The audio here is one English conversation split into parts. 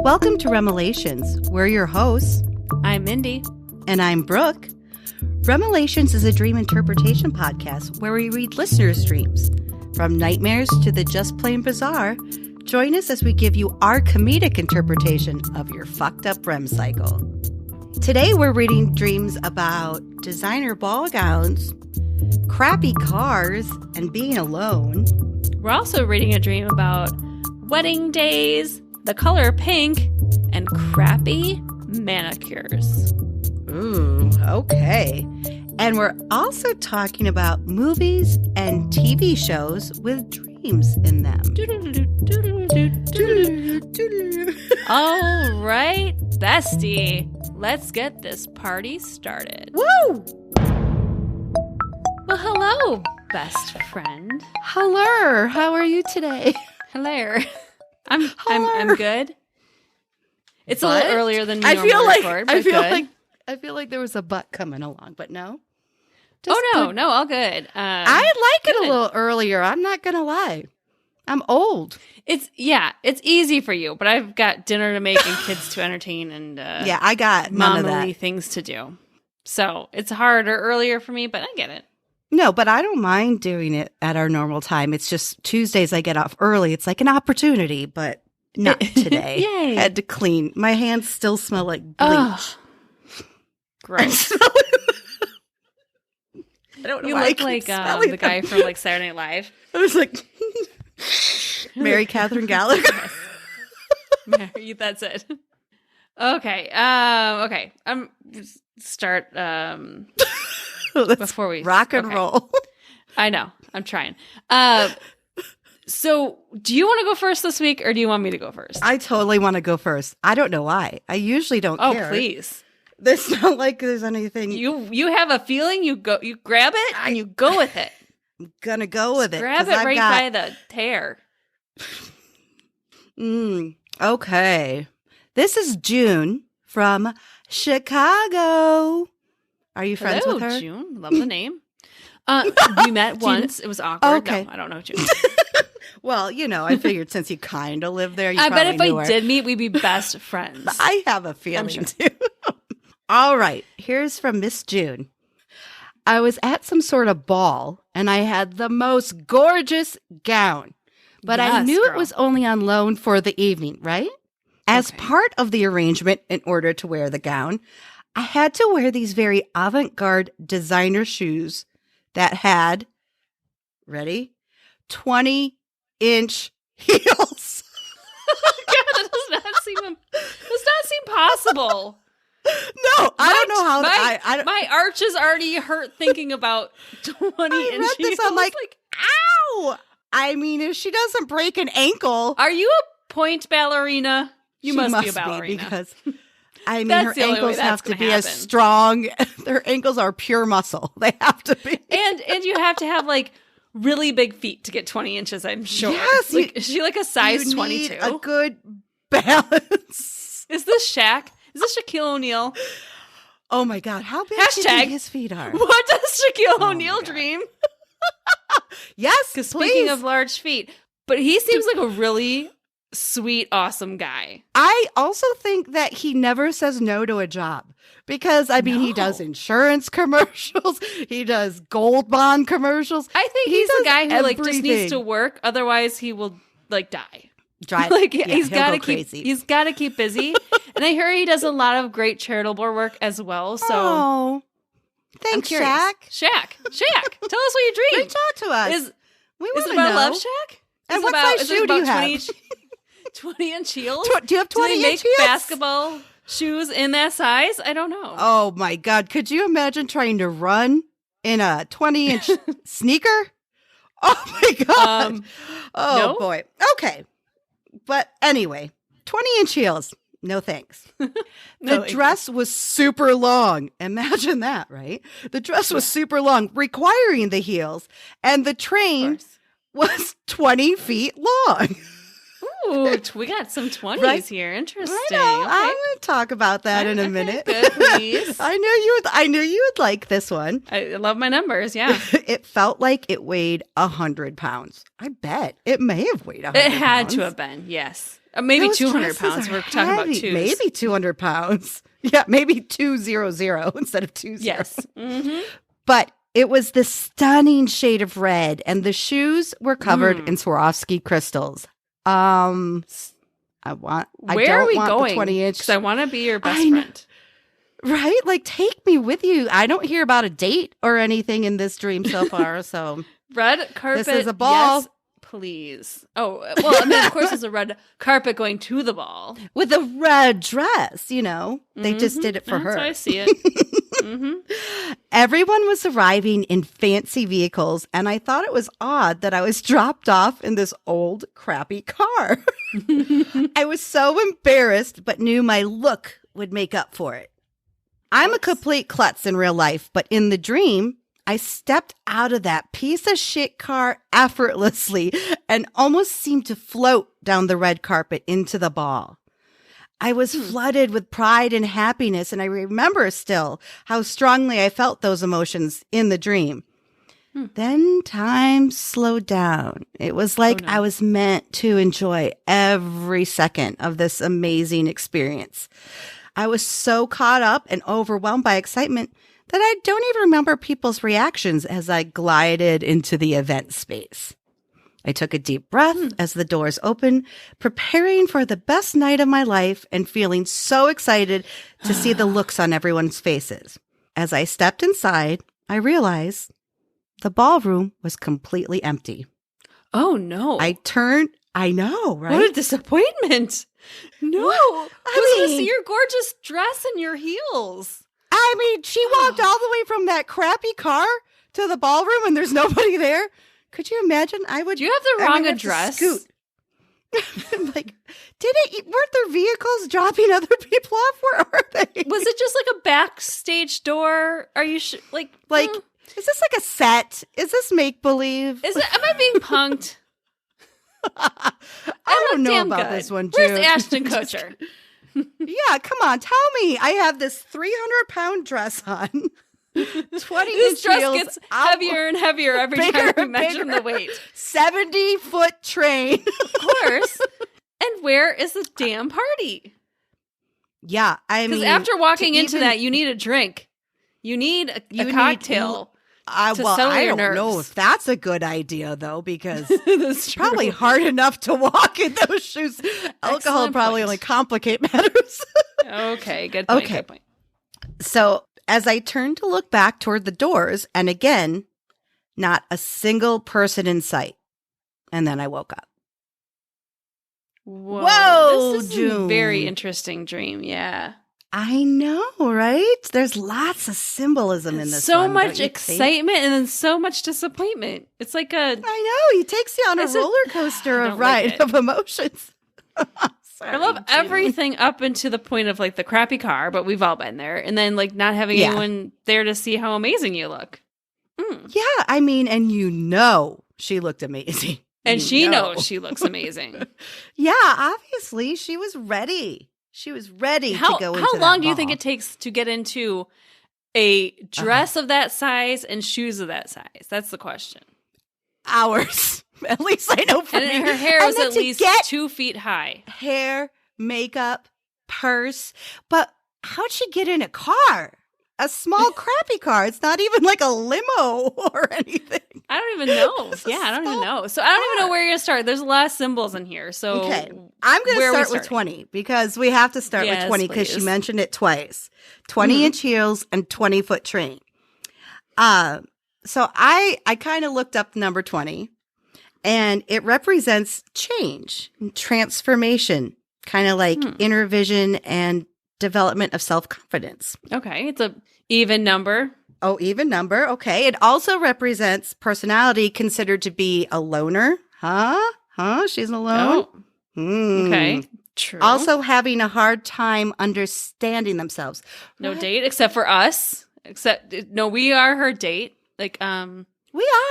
Welcome to Remelations. We're your hosts. I'm Mindy. And I'm Brooke. Remelations is a dream interpretation podcast where we read listeners' dreams. From nightmares to the just plain bizarre, join us as we give you our comedic interpretation of your fucked up REM cycle. Today we're reading dreams about designer ball gowns, crappy cars, and being alone. We're also reading a dream about wedding days, the color pink, and crappy manicures. Ooh, okay. And we're also talking about movies and TV shows with dreams in them. All right, bestie, let's get this party started. Woo! Well, hello, best friend. Hello, how are you today? Hello. I'm good. It's a little earlier than we normally record, but good. I feel like there was a butt coming along, but no. No, all good. I'd like it a little earlier. I'm not gonna lie. I'm old. It's easy for you, but I've got dinner to make and kids to entertain and I got none of that. Things to do. So it's harder earlier for me, but I get it. No, but I don't mind doing it at our normal time. It's just Tuesdays I get off early. It's like an opportunity, but not today. Yay. Had to clean. My hands still smell like bleach. Oh, gross. I don't know you why look like the guy from like Saturday Night Live. I was like, Mary Catherine Gallagher. Mary, that's it. Okay. I'm start before we rock and roll. I know. I'm trying. So do you want to go first this week or do you want me to go first? I totally want to go first. I don't know why. I usually don't care. Oh, please. There's not like there's anything. You have a feeling, you grab it and you go with it. I'm gonna go with it. Grab it right by the tear. Okay. This is June from Chicago. Are you friends with her? June. Love the name. We met once. It was awkward. Okay. No, I don't know June. Well, I figured since you kind of live there, you I bet if knew I her. did meet, we'd be best friends. I have a feeling too. All right. Here's from Miss June. I was at some sort of ball and I had the most gorgeous gown, but I knew it was only on loan for the evening, right? As part of the arrangement, in order to wear the gown, I had to wear these very avant-garde designer shoes that had, ready, 20-inch heels. God, that does not seem possible. No, I don't know how. My arch is already hurt thinking about 20-inch heels. This, I'm like, ow! I mean, if she doesn't break an ankle, are you a point ballerina? You must be a ballerina because I mean, her ankles have to be as strong. Their ankles are pure muscle. They have to be, and you have to have like really big feet to get 20 inches. I'm sure. Yes, is she like a size 22? A good balance. Is this Shaq? Is this Shaquille O'Neal? Oh my God! How big do you think his feet are? What does Shaquille O'Neal dream? Yes, because speaking of large feet, but he seems like a really sweet, awesome guy. I also think that he never says no to a job because he does insurance commercials, he does gold bond commercials. I think he's the guy who like just needs to work, otherwise he will like die. He's got to keep busy. And I hear he does a lot of great charitable work as well. So, thanks, Shaq. Shaq, tell us what you dream. Reach out to us. Is it about love, Shaq? And what size shoe do you have? 20-inch heels? Do you have 20-inch heels? Basketball shoes in that size? I don't know. Oh my God! Could you imagine trying to run in a 20-inch sneaker? Oh my God! No? Boy. Okay. But anyway, 20-inch heels. No thanks. The dress was super long. Imagine that, right? The dress was super long, requiring the heels, and the train was 20 feet long. Ooh, we got some 20s here. Interesting. I know. Okay. I'm going to talk about that in a minute. Good, please. I knew you would like this one. I love my numbers, yeah. It felt like it weighed 100 pounds. I bet. It may have weighed 100 pounds. It had to have been, yes. Maybe 200 pounds. We're talking about twos. Maybe 200 pounds. Yeah, maybe 200 instead of 20. Yes. Mm-hmm. But it was the stunning shade of red, and the shoes were covered in Swarovski crystals. I don't want the 20-inch. Because I want to be your best friend. Right? Like, take me with you. I don't hear about a date or anything in this dream so far. So red carpet. This is a ball. Yes, please. Oh, well, and then of course there's a red carpet going to the ball. With a red dress, you know. They just did it for her. That's how I see it. Everyone was arriving in fancy vehicles, and I thought it was odd that I was dropped off in this old, crappy car. I was so embarrassed, but knew my look would make up for it. I'm a complete klutz in real life, but in the dream, I stepped out of that piece of shit car effortlessly and almost seemed to float down the red carpet into the ball. I was flooded with pride and happiness, and I remember still how strongly I felt those emotions in the dream. Then time slowed down. It was like I was meant to enjoy every second of this amazing experience. I was so caught up and overwhelmed by excitement that I don't even remember people's reactions as I glided into the event space. I took a deep breath as the doors opened, preparing for the best night of my life and feeling so excited to see the looks on everyone's faces. As I stepped inside, I realized the ballroom was completely empty. Oh, no. I know, right? What a disappointment. No. Who's going to see your gorgeous dress and your heels? I mean, she walked all the way from that crappy car to the ballroom and there's nobody there. Could you imagine? Do you have the wrong address? Scoot. Like, weren't there vehicles dropping other people off? Where are they? Was it just like a backstage door? Are you is this like a set? Is this make believe? Am I being punked? I don't know about this one, June. Where's Ashton Kutcher? Yeah, come on, tell me. I have this 300-pound dress on. 20-inch dress heels. Gets heavier and heavier every time you measure the weight. 70-foot train. Of course. And where is the damn party? Yeah, I mean, because after walking into that, you need a drink. You need a cocktail. I don't know if that's a good idea, though, because it's probably hard enough to walk in those shoes. Alcohol probably only complicate matters. Okay, good point. Okay. Good point. So as I turned to look back toward the doors, and again, not a single person in sight. And then I woke up. Whoa, this is June. A very interesting dream, yeah. I know, right? There's lots of symbolism in this. So much excitement and then so much disappointment. It's like I know. He takes you on a roller coaster of emotions. I love everything up into the point of like the crappy car, but we've all been there. And then like not having anyone there to see how amazing you look. Yeah, I mean, and she looked amazing. And she knows she looks amazing. Yeah, obviously she was ready. She was ready to go into that How long do you think it takes to get into a dress of that size and shoes of that size? That's the question. Hours. At least I know for me. And her hair is at least 2 feet high. Hair, makeup, purse. But how'd she get in a car? A small crappy car. It's not even like a limo or anything. I don't even know. I don't even know. So I don't even know where you're going to start. There's a lot of symbols in here. So okay. I'm going to start with 20 because we have to start with 20 because she mentioned it twice. 20-inch heels and 20-foot train. So I kind of looked up number 20 and it represents change and transformation, kind of like inner vision and development of self-confidence. Okay. It's a even number. Oh, even number. Okay. It also represents personality considered to be a loner. Huh? She's alone. Oh. Okay. True. Also having a hard time understanding themselves. No date except for us. We are her date. Like, we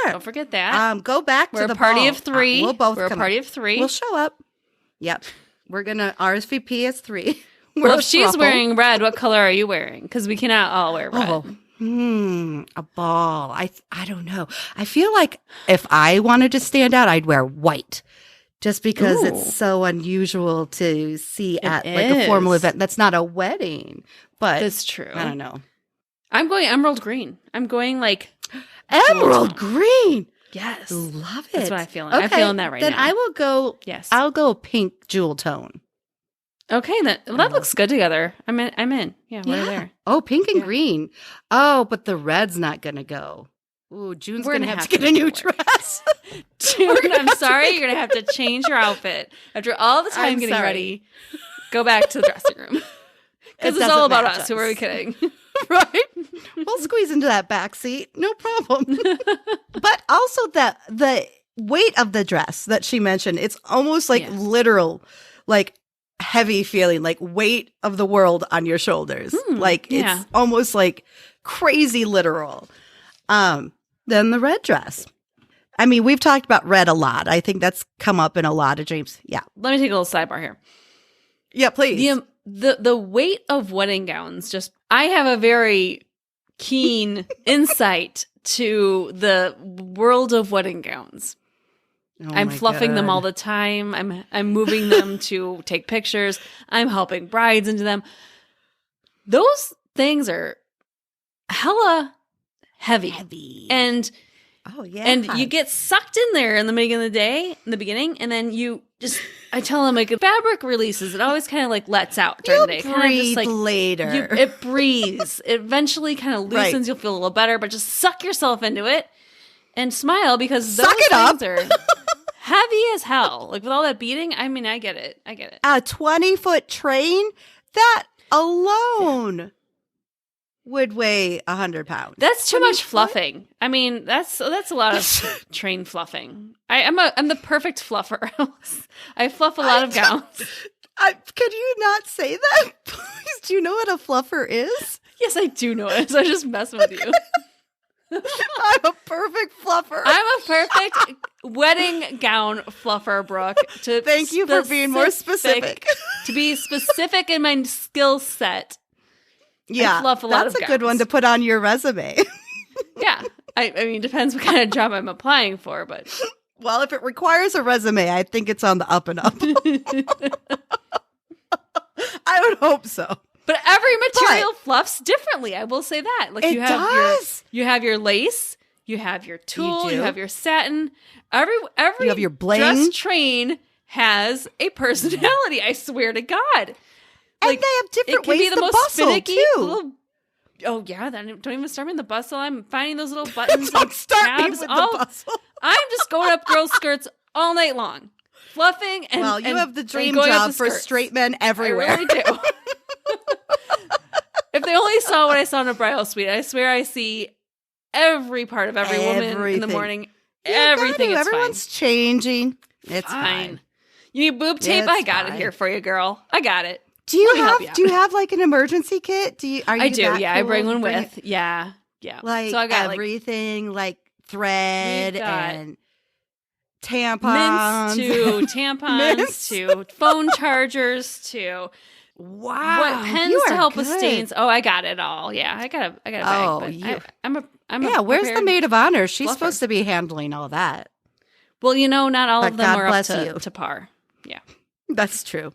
are. Don't forget that. Go back to the party of 3. We're a party of 3. We'll show up. Yep. We're going to RSVP as 3. Well, if she's wearing red, what color are you wearing? Because we cannot all wear red. A ball. I don't know. I feel like if I wanted to stand out, I'd wear white just because it's so unusual to see at like a formal event. That's not a wedding, but that's true. I don't know. I'm going emerald green. I'm going like emerald green. Yes. Love it. That's what I'm feeling. Okay. I'm feeling that right now. Then I will go. Yes. I'll go pink jewel tone. Okay. That looks good together. I'm in. Yeah. We're there. Oh, pink and green. Oh, but the red's not going to go. Ooh, June's going to have to get a new dress. June, I'm sorry. You're going to have to change your outfit. After all the time getting ready, go back to the dressing room. Because it's all about us. Who are we kidding? Right? We'll squeeze into that back seat. No problem. But also the weight of the dress that she mentioned, it's almost like literal, like heavy feeling, like weight of the world on your shoulders. It's almost like crazy literal. Then the red dress. I mean, we've talked about red a lot. I think that's come up in a lot of dreams. Yeah. Let me take a little sidebar here. Yeah, please. The weight of wedding gowns, I have a very keen insight to the world of wedding gowns. I'm fluffing them all the time. I'm moving them to take pictures. I'm helping brides into them. Those things are hella heavy. And you get sucked in there in the beginning, and then I tell them, like, fabric releases. It always kind of like lets out during the day. Breathe just, later. It breathes. It eventually kind of loosens. Right. You'll feel a little better, but just suck yourself into it and smile because those things are heavy as hell. Like with all that beating, I mean, I get it. A 20-foot train, that alone would weigh 100 pounds. That's too much fluffing. I mean, that's a lot of train fluffing. I'm the perfect fluffer. I fluff a lot of gowns. Could you not say that? Please, do you know what a fluffer is? Yes, I do know it. So I just mess with you. I'm a perfect fluffer. I'm a perfect wedding gown fluffer, Brooke. Thank you for being more specific. To be specific in my skill set. Yeah, I fluff a lot of that's a good one to put on your resume. Yeah. I mean, depends what kind of job I'm applying for, but. Well, if it requires a resume, I think it's on the up and up. I would hope so. But every material fluffs differently. I will say that. Like you have your lace, you have your tulle, you have your satin. Every you have your bling. Dress train has a personality. I swear to God. Like, and they have different ways to bustle, finicky, too. Oh, yeah. Don't even start me in the bustle. I'm finding those little buttons Don't and start tabs. Me with the bustle. I'm just going up girls' skirts all night long. Fluffing and well, you have the dream job for straight men everywhere. I really do. If they only saw what I saw in a bridal suite, I swear I see every part of every woman in the morning. Everything is Everyone's changing. It's fine. You need boob tape? I got it here for you, girl. I got it. Do you have like an emergency kit? I do. Yeah, I bring one with. Yeah. Like so I got everything, like thread and tampons, mints to phone chargers to pens to help with stains. Oh, I got it all. Yeah, I got a bag. Oh, I'm where's the maid of honor? She's supposed to be handling all that. Well, not all of them are up to par. Yeah, that's true.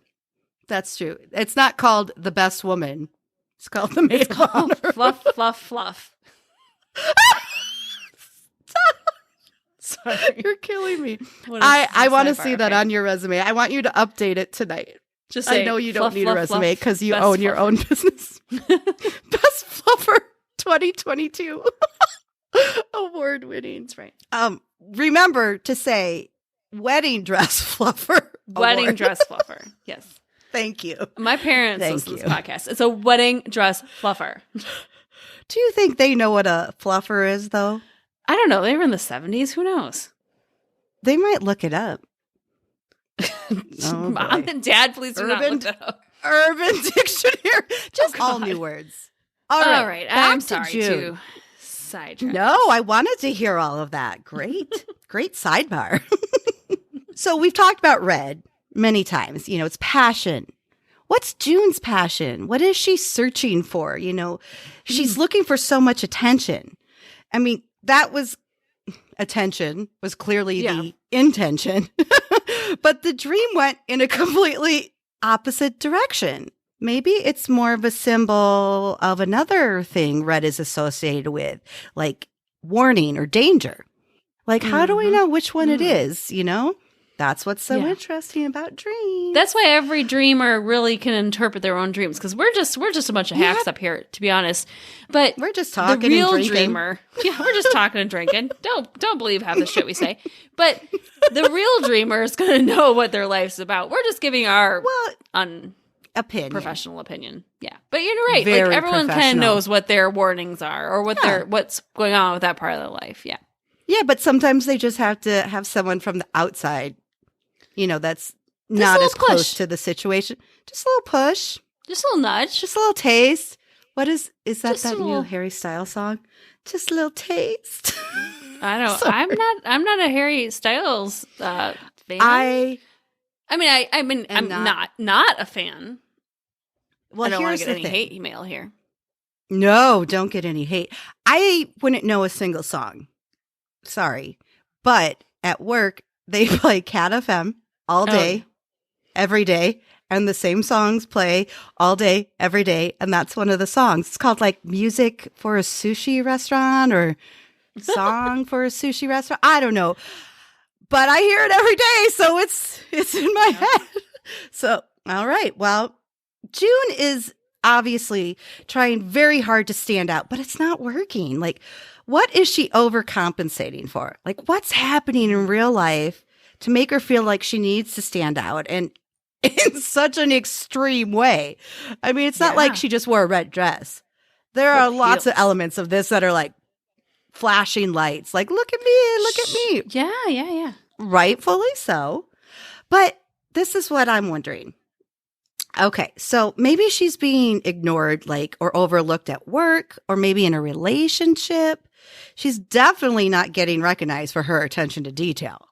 That's true. It's not called the best woman. It's called the maid of honor. Fluff, fluff, fluff. Sorry. You're killing me. I want to see that on your resume. I want you to update it tonight. Just say, I know you don't need a resume because you own your own business. Best fluffer 2022. Award winning. That's right. Remember to say wedding dress fluffer. Wedding dress fluffer. Yes. Thank you. My parents listen to this podcast. It's a wedding dress fluffer. Do you think they know what a fluffer is, though? I don't know. They were in the 70s. Who knows? They might look it up. Mom and Dad, please do not look that up. Urban Dictionary. Just all new words. All right. I'm sorry to sidetrack. No, I wanted to hear all of that. Great. Great sidebar. So we've talked about red many times. It's passion. What's June's passion? What is she searching for? She's looking for so much attention. I mean, attention was clearly the intention. But the dream went in a completely opposite direction. Maybe it's more of a symbol of another thing red is associated with, like warning or danger. Like, how do we know which one it is, you know? That's what's so interesting about dreams. That's why every dreamer really can interpret their own dreams, because we're just a bunch of hacks up here, to be honest. But we're just talking the real and drinking. Dreamer, we're just talking and drinking. Don't believe half the shit we say. But the real dreamer is going to know what their life's about. We're just giving our professional opinion. Yeah, but you're right. Very like everyone kind of knows what their warnings are or what what's going on with that part of their life. Yeah. Yeah, but sometimes they just have to have someone from the outside, you know, that's not as close to the situation. Just a little push. Just a little nudge. Just a little taste. What is that new Harry Styles song? Just a little taste. I don't. I'm not a Harry Styles fan. I'm not a fan. Well, I don't want to get any hate email here. No, don't get any hate. I wouldn't know a single song. Sorry. But at work, they play Cat FM all day, every day, and the same songs play all day, every day, and that's one of the songs. It's called like Music for a Sushi Restaurant or Song for a Sushi Restaurant. I don't know. But I hear it every day, so it's in my head. So, all right. Well, June is obviously trying very hard to stand out, but it's not working. Like, what is she overcompensating for? Like, what's happening in real life to make her feel like she needs to stand out and in such an extreme way? I mean, it's not like she just wore a red dress. There are lots of elements of this that are like flashing lights. Like, look at me. Yeah. Rightfully so. But this is what I'm wondering. Okay, so maybe she's being ignored, like, or overlooked at work, or maybe in a relationship. She's definitely not getting recognized for her attention to detail.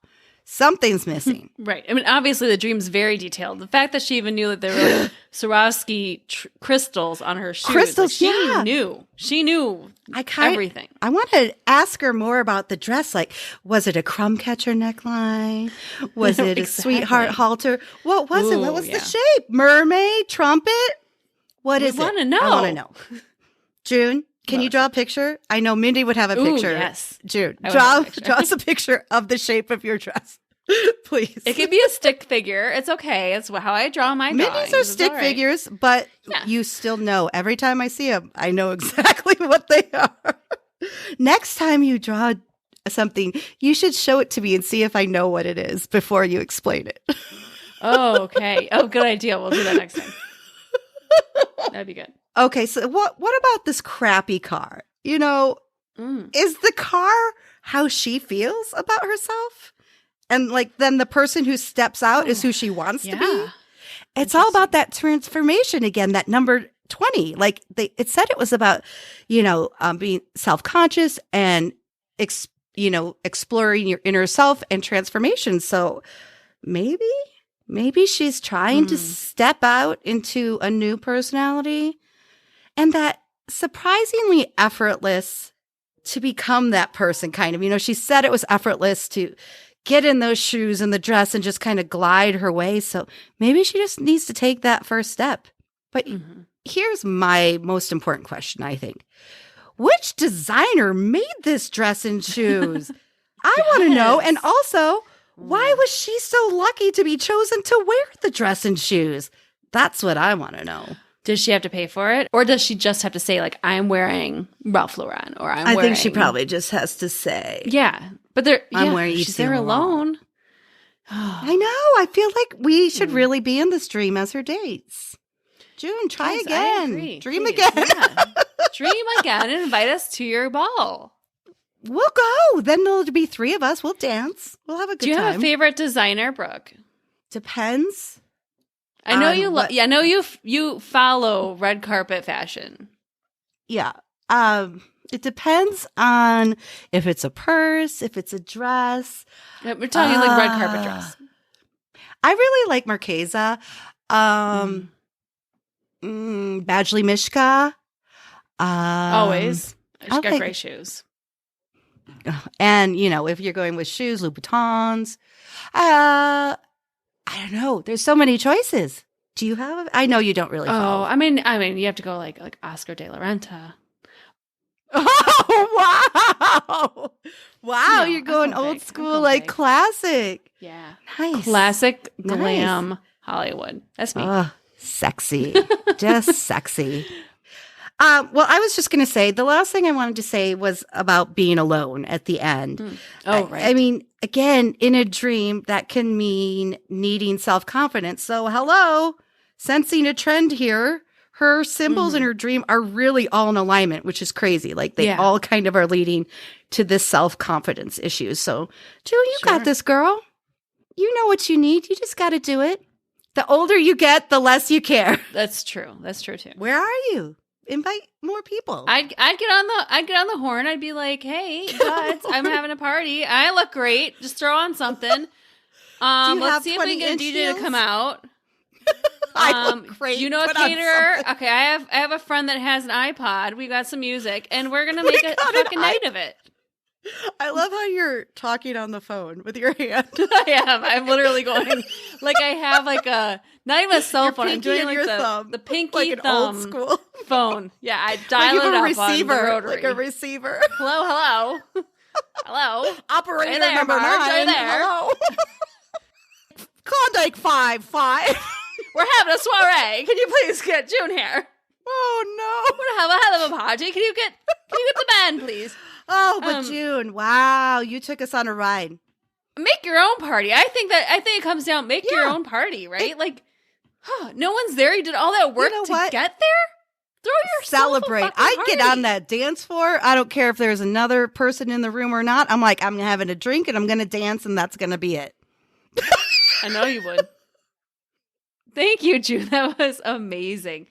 Something's missing. Right. I mean, obviously the dream's very detailed. The fact that she even knew that there were like Swarovski crystals on her shoes. Crystals, she knew. She knew everything. I want to ask her more about the dress. Like, was it a crumb catcher neckline? Was it a sweetheart halter? What was it? What was the shape? Mermaid? Trumpet? What is it? I want to know. I want to know. June, can you draw a picture? I know Mindy would have a picture. Yes. June, draw us a picture of the shape of your dress, please. It can be a stick figure. It's okay. It's how I draw my drawings. Mindy's are stick figures, but you still know. Every time I see them, I know exactly what they are. Next time you draw something, you should show it to me and see if I know what it is before you explain it. Oh, okay. Oh, good idea. We'll do that next time. That'd be good. Okay, so what about this crappy car? You know, is the car how she feels about herself? And like then the person who steps out is who she wants to be? It's all about that transformation again, that number 20. Like it said it was about, being self-conscious and, exploring your inner self and transformation. So maybe she's trying to step out into a new personality. And that surprisingly effortless to become that person, kind of. She said it was effortless to get in those shoes and the dress and just kind of glide her way. So maybe she just needs to take that first step. But here's my most important question, I think. Which designer made this dress and shoes? I want to know. And also, why was she so lucky to be chosen to wear the dress and shoes? That's what I want to know. Does she have to pay for it? Or does she just have to say, like, I'm wearing Ralph Lauren or I think she probably just has to say. Yeah. But I'm wearing she's there alone. I know. I feel like we should really be in this dream as her dates. June, try again. Dream again. Yeah. Dream again and invite us to your ball. We'll go. Then there'll be 3 of us. We'll dance. We'll have a good time. Do you have a favorite designer, Brooke? Depends. I know you. I know you follow red carpet fashion. Yeah. It depends on if it's a purse, if it's a dress. We're talking like red carpet dress. I really like Marchesa. Badgley Mishka. Always. She's got great shoes. And if you're going with shoes, Louboutins. I don't know. There's so many choices. Do you have? I know you don't really follow. I mean, you have to go like Oscar de la Renta. Oh, wow. You're going old school, like classic. Yeah. Nice. Classic glam Hollywood. That's me. Sexy. Just sexy. Well, I was just going to say, the last thing I wanted to say was about being alone at the end. Right. I mean, again, in a dream, that can mean needing self-confidence. So, hello, sensing a trend here. Her symbols in her dream are really all in alignment, which is crazy. Like they all kind of are leading to this self-confidence issues. So, June, you got this, girl. You know what you need. You just got to do it. The older you get, the less you care. That's true. That's true too. Where are you? Invite more people. I'd get on the horn. I'd be like, "Hey, buds, I'm having a party. I look great. Just throw on something. Let's see if we can get a DJ to come out." I look great. You know a caterer? Okay, I have a friend that has an iPod. We got some music, and we're gonna make a fucking night of it. I love how you're talking on the phone with your hand. I am. I'm literally going like I have like a not even a cell phone. I'm doing like the pinky like an thumb old school phone. Yeah, I dial it up on the rotary. Like a receiver. Hello. Operator hey there, number Marge, 9. There. Hello. Klondike 5. We're having a soiree. Can you please get June here? Oh no! We're gonna have a hell of a party. Can you get the band, please? Oh, but June, wow, you took us on a ride. Make your own party. I think it comes down. Make your own party, right? No one's there. You did all that work to get there. Throw yourself celebrate. I get on that dance floor. I don't care if there's another person in the room or not. I'm like, I'm having a drink and I'm going to dance, and that's going to be it. I know you would. Thank you, June. That was amazing.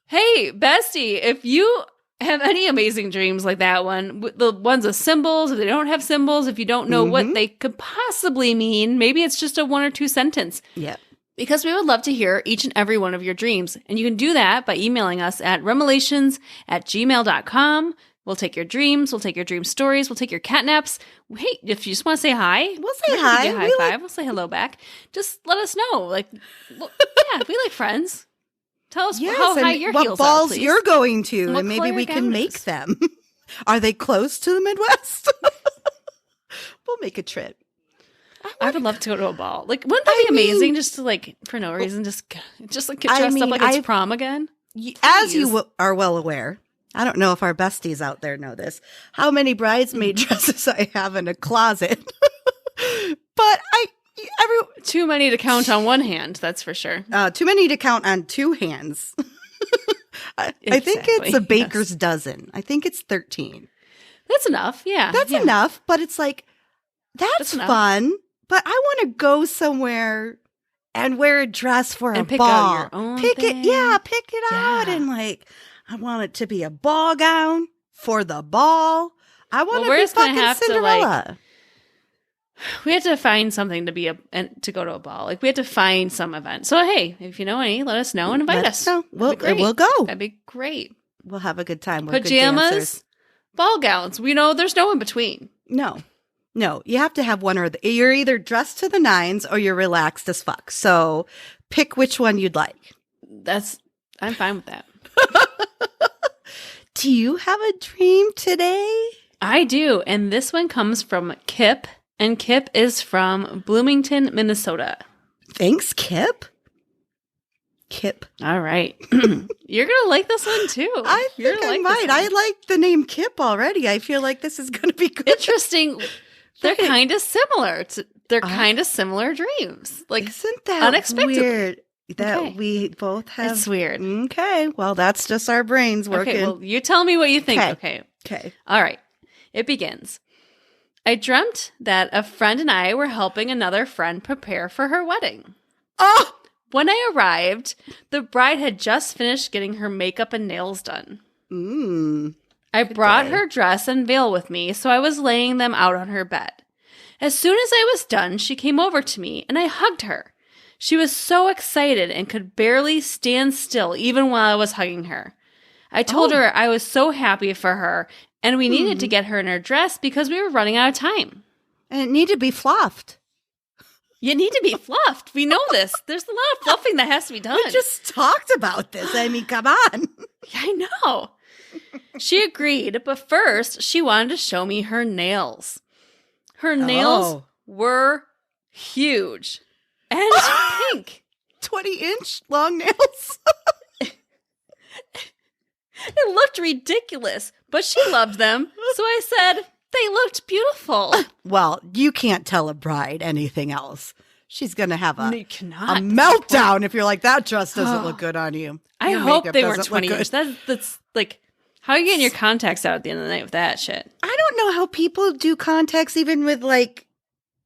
Hey, bestie, if you have any amazing dreams like that one, the ones with symbols, if they don't have symbols, if you don't know what they could possibly mean, maybe it's just a 1 or 2 sentence. Yeah. Because we would love to hear each and every one of your dreams. And you can do that by emailing us at remelations@gmail.com. We'll take your dreams. We'll take your dream stories. We'll take your catnaps. Hey, if you just want to say hi, we'll say hi. Give you a high five. We'll say hello back. Just let us know. We like friends. Tell us how high your what heels balls are, please. you're going to, and maybe we can make them. Are they close to the Midwest? We'll make a trip. I would love to go to a ball. Wouldn't that be amazing? Just to for no reason, just get dressed up like it's prom again. As you are well aware. I don't know if our besties out there know this, how many bridesmaid dresses I have in a closet. But too many to count on one hand, that's for sure. Too many to count on 2 hands. I think it's a baker's dozen. I think it's 13. That's enough, yeah. That's enough, but it's that's fun. But I want to go somewhere and wear a dress for a pick ball. Out your own pick thing. Pick it out, and I want it to be a ball gown for the ball. I want to be fucking Cinderella. We have to find something to to go to a ball. We have to find some event. So hey, if you know any, let us know and invite us. We'll go. That'd be great. We'll have a good time. We're pajamas, ball gowns. We know there's no in between. No, you have to have one or you're either dressed to the nines or you're relaxed as fuck. So pick which one you'd like. I'm fine with that. Do you have a dream today? I do. And this one comes from Kip. And Kip is from Bloomington, Minnesota. Thanks, Kip. All right. You're going to like this one, too. I think I might. I like the name Kip already. I feel like this is going to be good. Interesting. They're kind of similar. They're kind of similar dreams. Isn't that unexpected? Weird? That we both have. It's weird. Okay. Well, that's just our brains working. Okay, well, you tell me what you think. Okay. All right. It begins. I dreamt that a friend and I were helping another friend prepare for her wedding. Oh! When I arrived, the bride had just finished getting her makeup and nails done. I brought her dress and veil with me, so I was laying them out on her bed. As soon as I was done, she came over to me, and I hugged her. She was so excited and could barely stand still even while I was hugging her. I told her I was so happy for her, and we needed to get her in her dress because we were running out of time. And it needed to be fluffed. You need to be fluffed. We know this. There's a lot of fluffing that has to be done. We just talked about this. I mean, come on. Yeah, I know. She agreed, but first she wanted to show me her nails. Her nails were huge and pink. 20-inch long nails. It looked ridiculous, but she loved them. So I said, they looked beautiful. Well, you can't tell a bride anything else. She's going to have a meltdown if you're like, that dress doesn't look good on you. I hope they weren't 20-inch. That's like, how are you getting your contacts out at the end of the night with that shit? I don't know how people do contacts even with like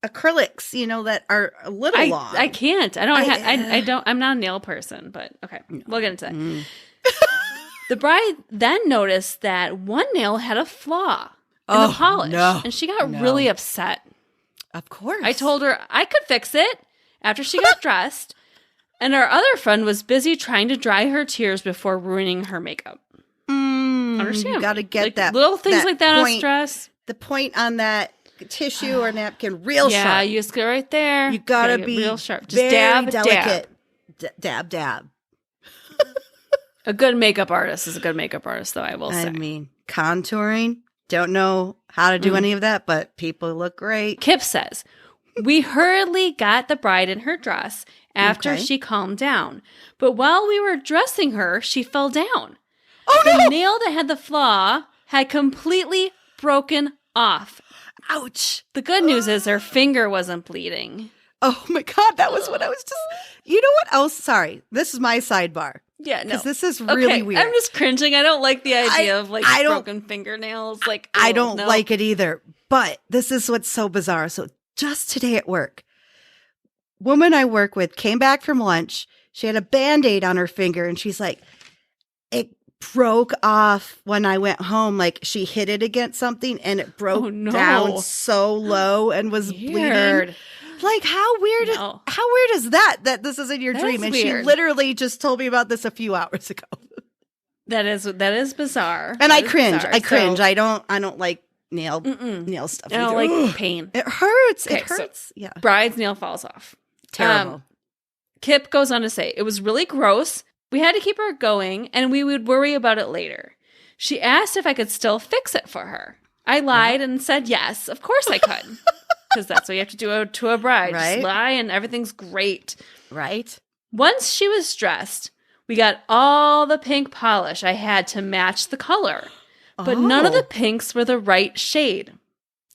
acrylics, you know, that are a little long. I can't. I'm not a nail person, but okay. We'll get into that. The bride then noticed that one nail had a flaw in the polish, and she got really upset. Of course. I told her I could fix it after she got dressed, and our other friend was busy trying to dry her tears before ruining her makeup. Understand? You got to get that little things like that on stress. The point on that tissue or napkin real sharp. Yeah, you just go right there. You got to be real sharp. Just dab, delicate. Dab. A good makeup artist is a good makeup artist, though, I will say. I mean, contouring, don't know how to do any of that, but people look great. Kip says, we hurriedly got the bride in her dress after she calmed down. But while we were dressing her, she fell down. The nail that had the flaw had completely broken off. Ouch. The good news is her finger wasn't bleeding. Oh, my God. That was what I was just... You know what else? Sorry. This is my sidebar. Yeah, no. Because this is really weird. I'm just cringing. I don't like the idea of like broken fingernails. Like I don't like it either. But this is what's so bizarre. So just today at work, woman I work with came back from lunch. She had a Band-Aid on her finger, and she's like, it broke off when I went home. Like she hit it against something, and it broke down so low and was bleeding. Like how weird is that this is in your dream? And she literally just told me about this a few hours ago. That is bizarre. And I cringe. I cringe. I don't like nail stuff. I don't like pain. It hurts. Okay, it hurts. So yeah. Bride's nail falls off. Terrible. Kip goes on to say, it was really gross. We had to keep her going and we would worry about it later. She asked if I could still fix it for her. I lied and said yes, of course I could. Because that's what you have to do to a bride. Right? Just lie and everything's great. Right. Once she was dressed, we got all the pink polish I had to match the color. But none of the pinks were the right shade.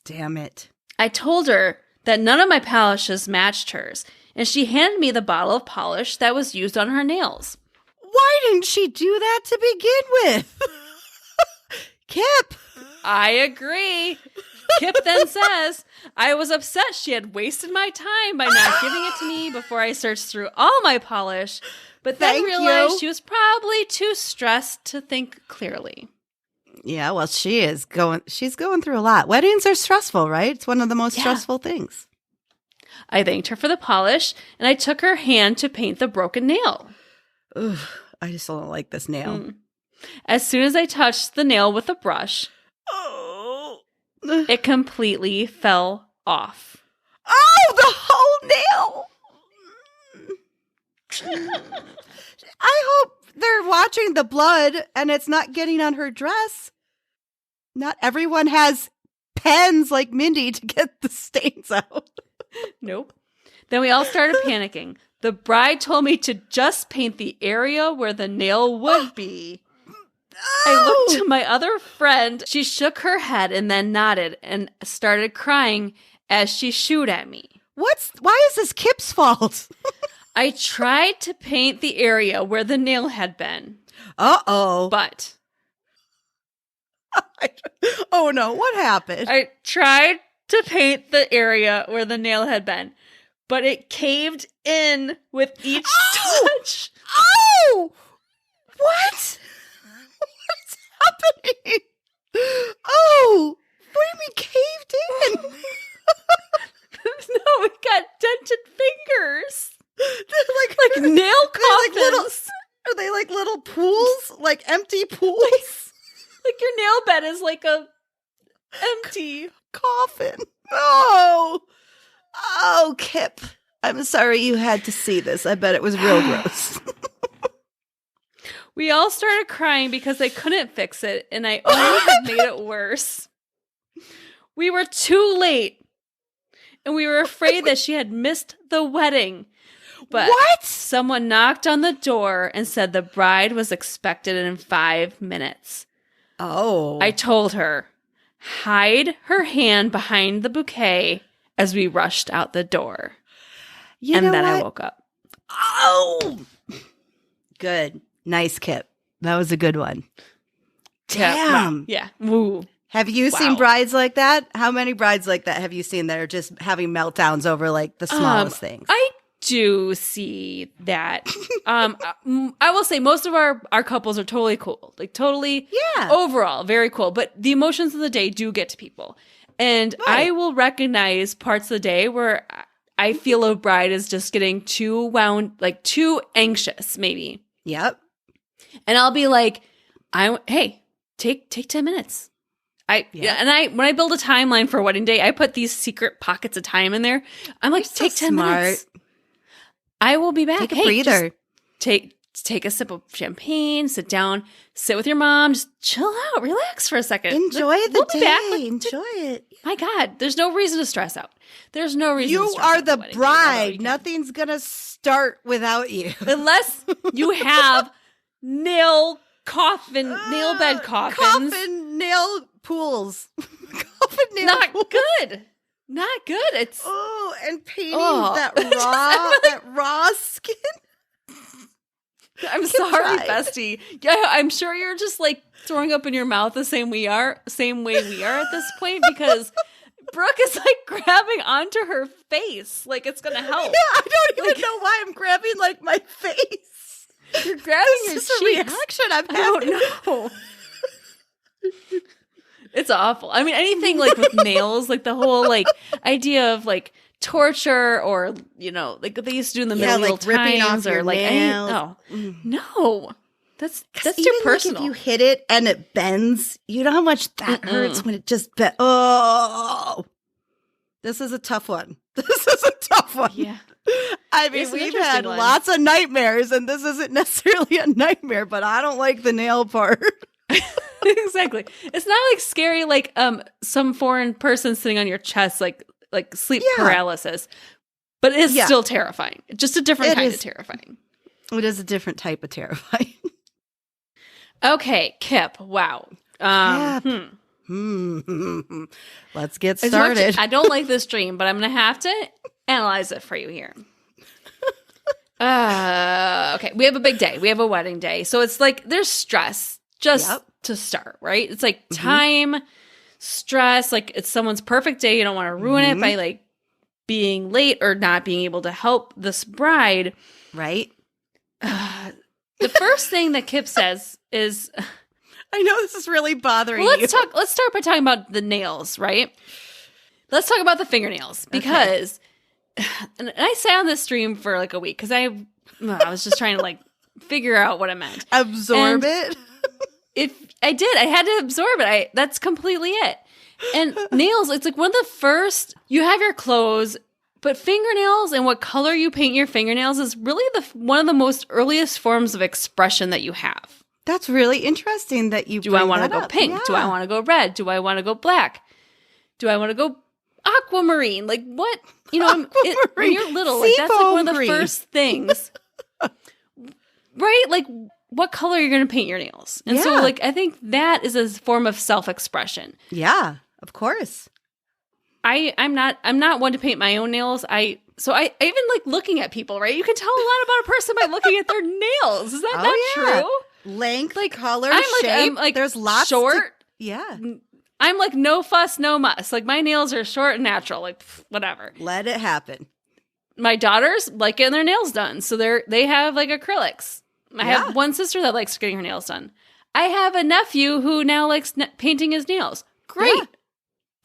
Damn it. I told her that none of my polishes matched hers, and she handed me the bottle of polish that was used on her nails. Why didn't she do that to begin with? Kip. I agree. Kip then says, I was upset she had wasted my time by not giving it to me before I searched through all my polish, but then realized she was probably too stressed to think clearly. Yeah, well, she's going through a lot. Weddings are stressful, right? It's one of the most stressful things. I thanked her for the polish, and I took her hand to paint the broken nail. Ugh, I just don't like this nail. As soon as I touched the nail with a brush, it completely fell off. Oh, the whole nail! I hope they're watching the blood and it's not getting on her dress. Not everyone has pens like Mindy to get the stains out. Nope. Then we all started panicking. The bride told me to just paint the area where the nail would be. I looked to my other friend. She shook her head and then nodded and started crying as she shooed at me. Why is this Kip's fault? I tried to paint the area where the nail had been. Uh-oh. But. Oh no, what happened? I tried to paint the area where the nail had been, but it caved in with each touch. Oh! What? What's happening? Oh! What do you mean caved in? No, we got dented fingers. They're like nail coffins. Are they like little pools? Like empty pools? Like your nail bed is like a empty coffin. Oh, Kip. I'm sorry you had to see this. I bet it was real gross. We all started crying because they couldn't fix it, and I only had made it worse. We were too late, and we were afraid that she had missed the wedding. But what? Someone knocked on the door and said the bride was expected in 5 minutes. Oh. I told her, hide her hand behind the bouquet as we rushed out the door. And then I woke up. Oh! Good. Nice, Kip. That was a good one. Damn. Yeah. Woo. Have you seen brides like that? How many brides like that have you seen that are just having meltdowns over like the smallest things? I do see that. I will say most of our couples are totally cool. Like totally overall very cool. But the emotions of the day do get to people. And I will recognize parts of the day where I feel a bride is just getting too wound, like too anxious maybe. Yep. And I'll be like, hey, take 10 minutes. When I build a timeline for a wedding day, I put these secret pockets of time in there. I'm like, take 10 minutes. I will be back. Take a breather. Take a sip of champagne, sit down, sit with your mom, just chill out, relax for a second. Enjoy the day. Be back. Enjoy it. My God, there's no reason to stress out. There's no reason you to stress are out the bride. Nothing's going to start without you. Unless you have nail bed coffins. Coffin nail pools. Coffin nail Not pools. Good. Not good. It's and painting that raw skin. I'm sorry, bestie. Yeah, I'm sure you're just like throwing up in your mouth the same way we are at this point because Brooke is like grabbing onto her face like it's gonna help. Yeah, I don't even know why I'm grabbing like my face. You're grabbing your cheeks. This is a reaction I'm having. I don't know. It's awful. I mean, anything like with nails, like the whole like idea of like torture or, you know, like they used to do in the medieval like ripping times off or your like nails. No. That's too even personal. Like if you hit it and it bends, you know how much that hurts when it just bends. Oh, this is a tough one. Yeah. I mean, we've had lots of nightmares, and this isn't necessarily a nightmare, but I don't like the nail part. Exactly. It's not like scary, like some foreign person sitting on your chest, like sleep paralysis, but it is still terrifying. Just a different kind of terrifying. It is a different type of terrifying. Okay, Kip. Wow. Let's get started. I don't like this dream, but I'm going to have to analyze it for you here. Okay, we have a big day. We have a wedding day. So it's like there's stress just to start, right? It's like time, stress, like it's someone's perfect day. You don't want to ruin it by like being late or not being able to help this bride. Right. The first thing that Kip says is, I know this is really bothering you. Let's start by talking about the nails, right? Let's talk about the fingernails because, and I sat on this stream for like a week because I was just trying to like figure out what it meant. Absorb it? If I did, I had to absorb it. That's completely it. And nails, it's like one of the first, you have your clothes, but fingernails and what color you paint your fingernails is really one of the most earliest forms of expression that you have. That's really interesting that you Do I want to go pink? Yeah. Do I want to go red? Do I want to go black? Do I want to go aquamarine? Like what? You know, when you're little, like that's like one of the first things. Right? Like what color you're going to paint your nails. And so like I think that is a form of self-expression. Yeah, of course. I'm not one to paint my own nails. I even like looking at people, right? You can tell a lot about a person by looking at their nails. Is that not true? Length, like color, shape. I'm like there's lots short. Yeah. I'm like no fuss, no muss. Like my nails are short and natural. Like whatever. Let it happen. My daughters like getting their nails done, so they have like acrylics. I have one sister that likes getting her nails done. I have a nephew who now likes painting his nails. Great. Yeah.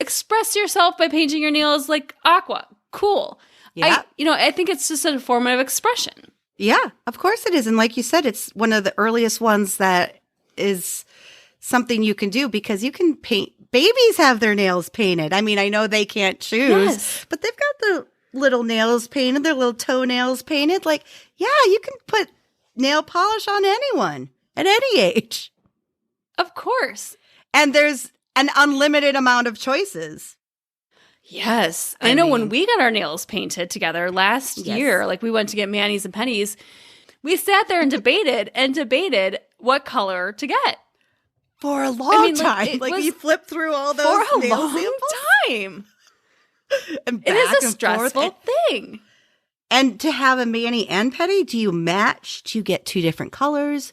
Express yourself by painting your nails like aqua. Cool. Yeah. I think it's just a form of expression. Yeah, of course it is. And like you said, it's one of the earliest ones that is something you can do because you can paint. Babies have their nails painted. I mean, I know they can't choose, but they've got little nails painted, their little toenails painted. Like, yeah, you can put nail polish on anyone at any age. Of course. And there's an unlimited amount of choices. Yes. I know when we got our nails painted together last year, like we went to get manis and pennies, we sat there and debated what color to get. For a long time. Like you flip through all those for a nail long samples. time. And it is a stressful thing. And to have a mani and pedi, do you match? Do you get two different colors?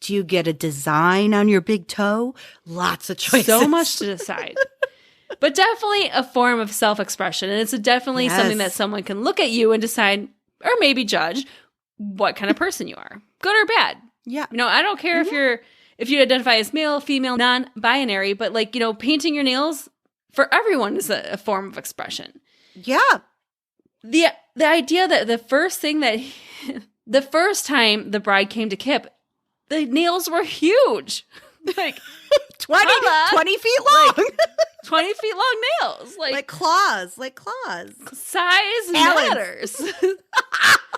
Do you get a design on your big toe? Lots of choices. So much to decide. But definitely a form of self-expression. And it's definitely something that someone can look at you and decide, or maybe judge, what kind of person you are. Good or bad. Yeah. You know, I don't care if you identify as male, female, non-binary, but like, you know, painting your nails for everyone is a form of expression. Yeah. The idea that the first time the bride came to Kip, the nails were huge. Like 20 feet long. Like, 20 feet long nails. Like claws. Size matters.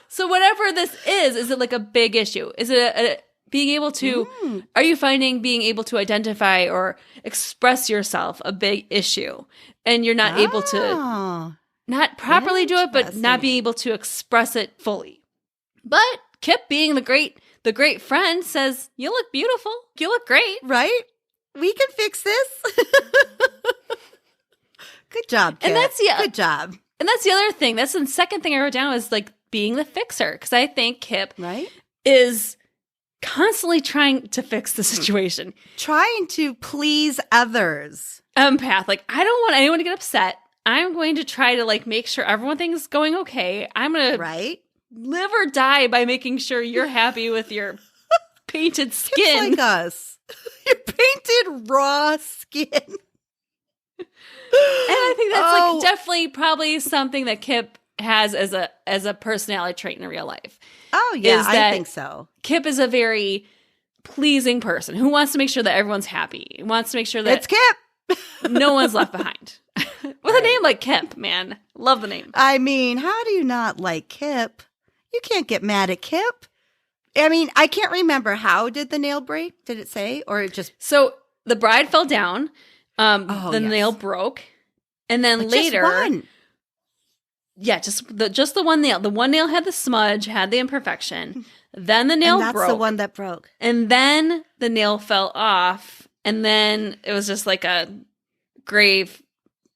So whatever this is it like a big issue? Is it being able to, are you finding being able to identify or express yourself a big issue? And you're not able to not properly do it, but not being able to express it fully. But Kip, being the great friend, says, you look beautiful. You look great. Right? We can fix this. Good job, Kip. Good job. And that's the other thing. That's the second thing I wrote down was like being the fixer. Because I think Kip is constantly trying to fix the situation. Trying to please others. Empath. Like, I don't want anyone to get upset. I'm going to try to like make sure everything's going okay. I'm going to live or die by making sure you're happy with your painted skin. It's like us. Your painted raw skin. And I think that's like definitely probably something that Kip has as a personality trait in real life. Oh yeah, I think so. Kip is a very pleasing person who wants to make sure that everyone's happy. He wants to make sure that it's Kip. No one's left behind. With a name like Kip, man. Love the name. I mean, how do you not like Kip? You can't get mad at Kip. I mean, I can't remember. How did the nail break? Did it say? Or it just... So the bride fell down. The nail broke. And then later... Just one. Yeah, just the one nail. The one nail had the smudge, had the imperfection. Then the nail broke. That's the one that broke. And then the nail fell off. And then it was just like a grave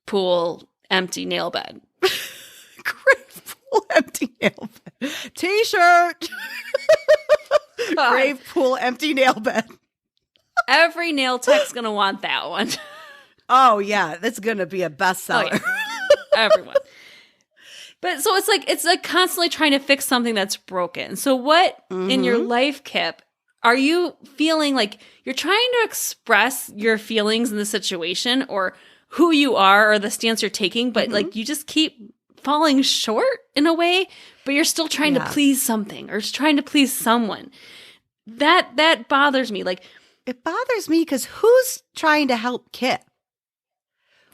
pool empty nail bed. Grave pool empty nail bed. T-shirt. Grave pool empty nail bed. Every nail tech's going to want that one. Oh, yeah. That's going to be a bestseller. Oh, yeah. Everyone. But so it's like constantly trying to fix something that's broken. So what in your life, Kip, are you feeling like you're trying to express your feelings in the situation or who you are or the stance you're taking, but like you just keep falling short in a way, but you're still trying to please something or just trying to please someone. That bothers me. Like, it bothers me because who's trying to help Kip?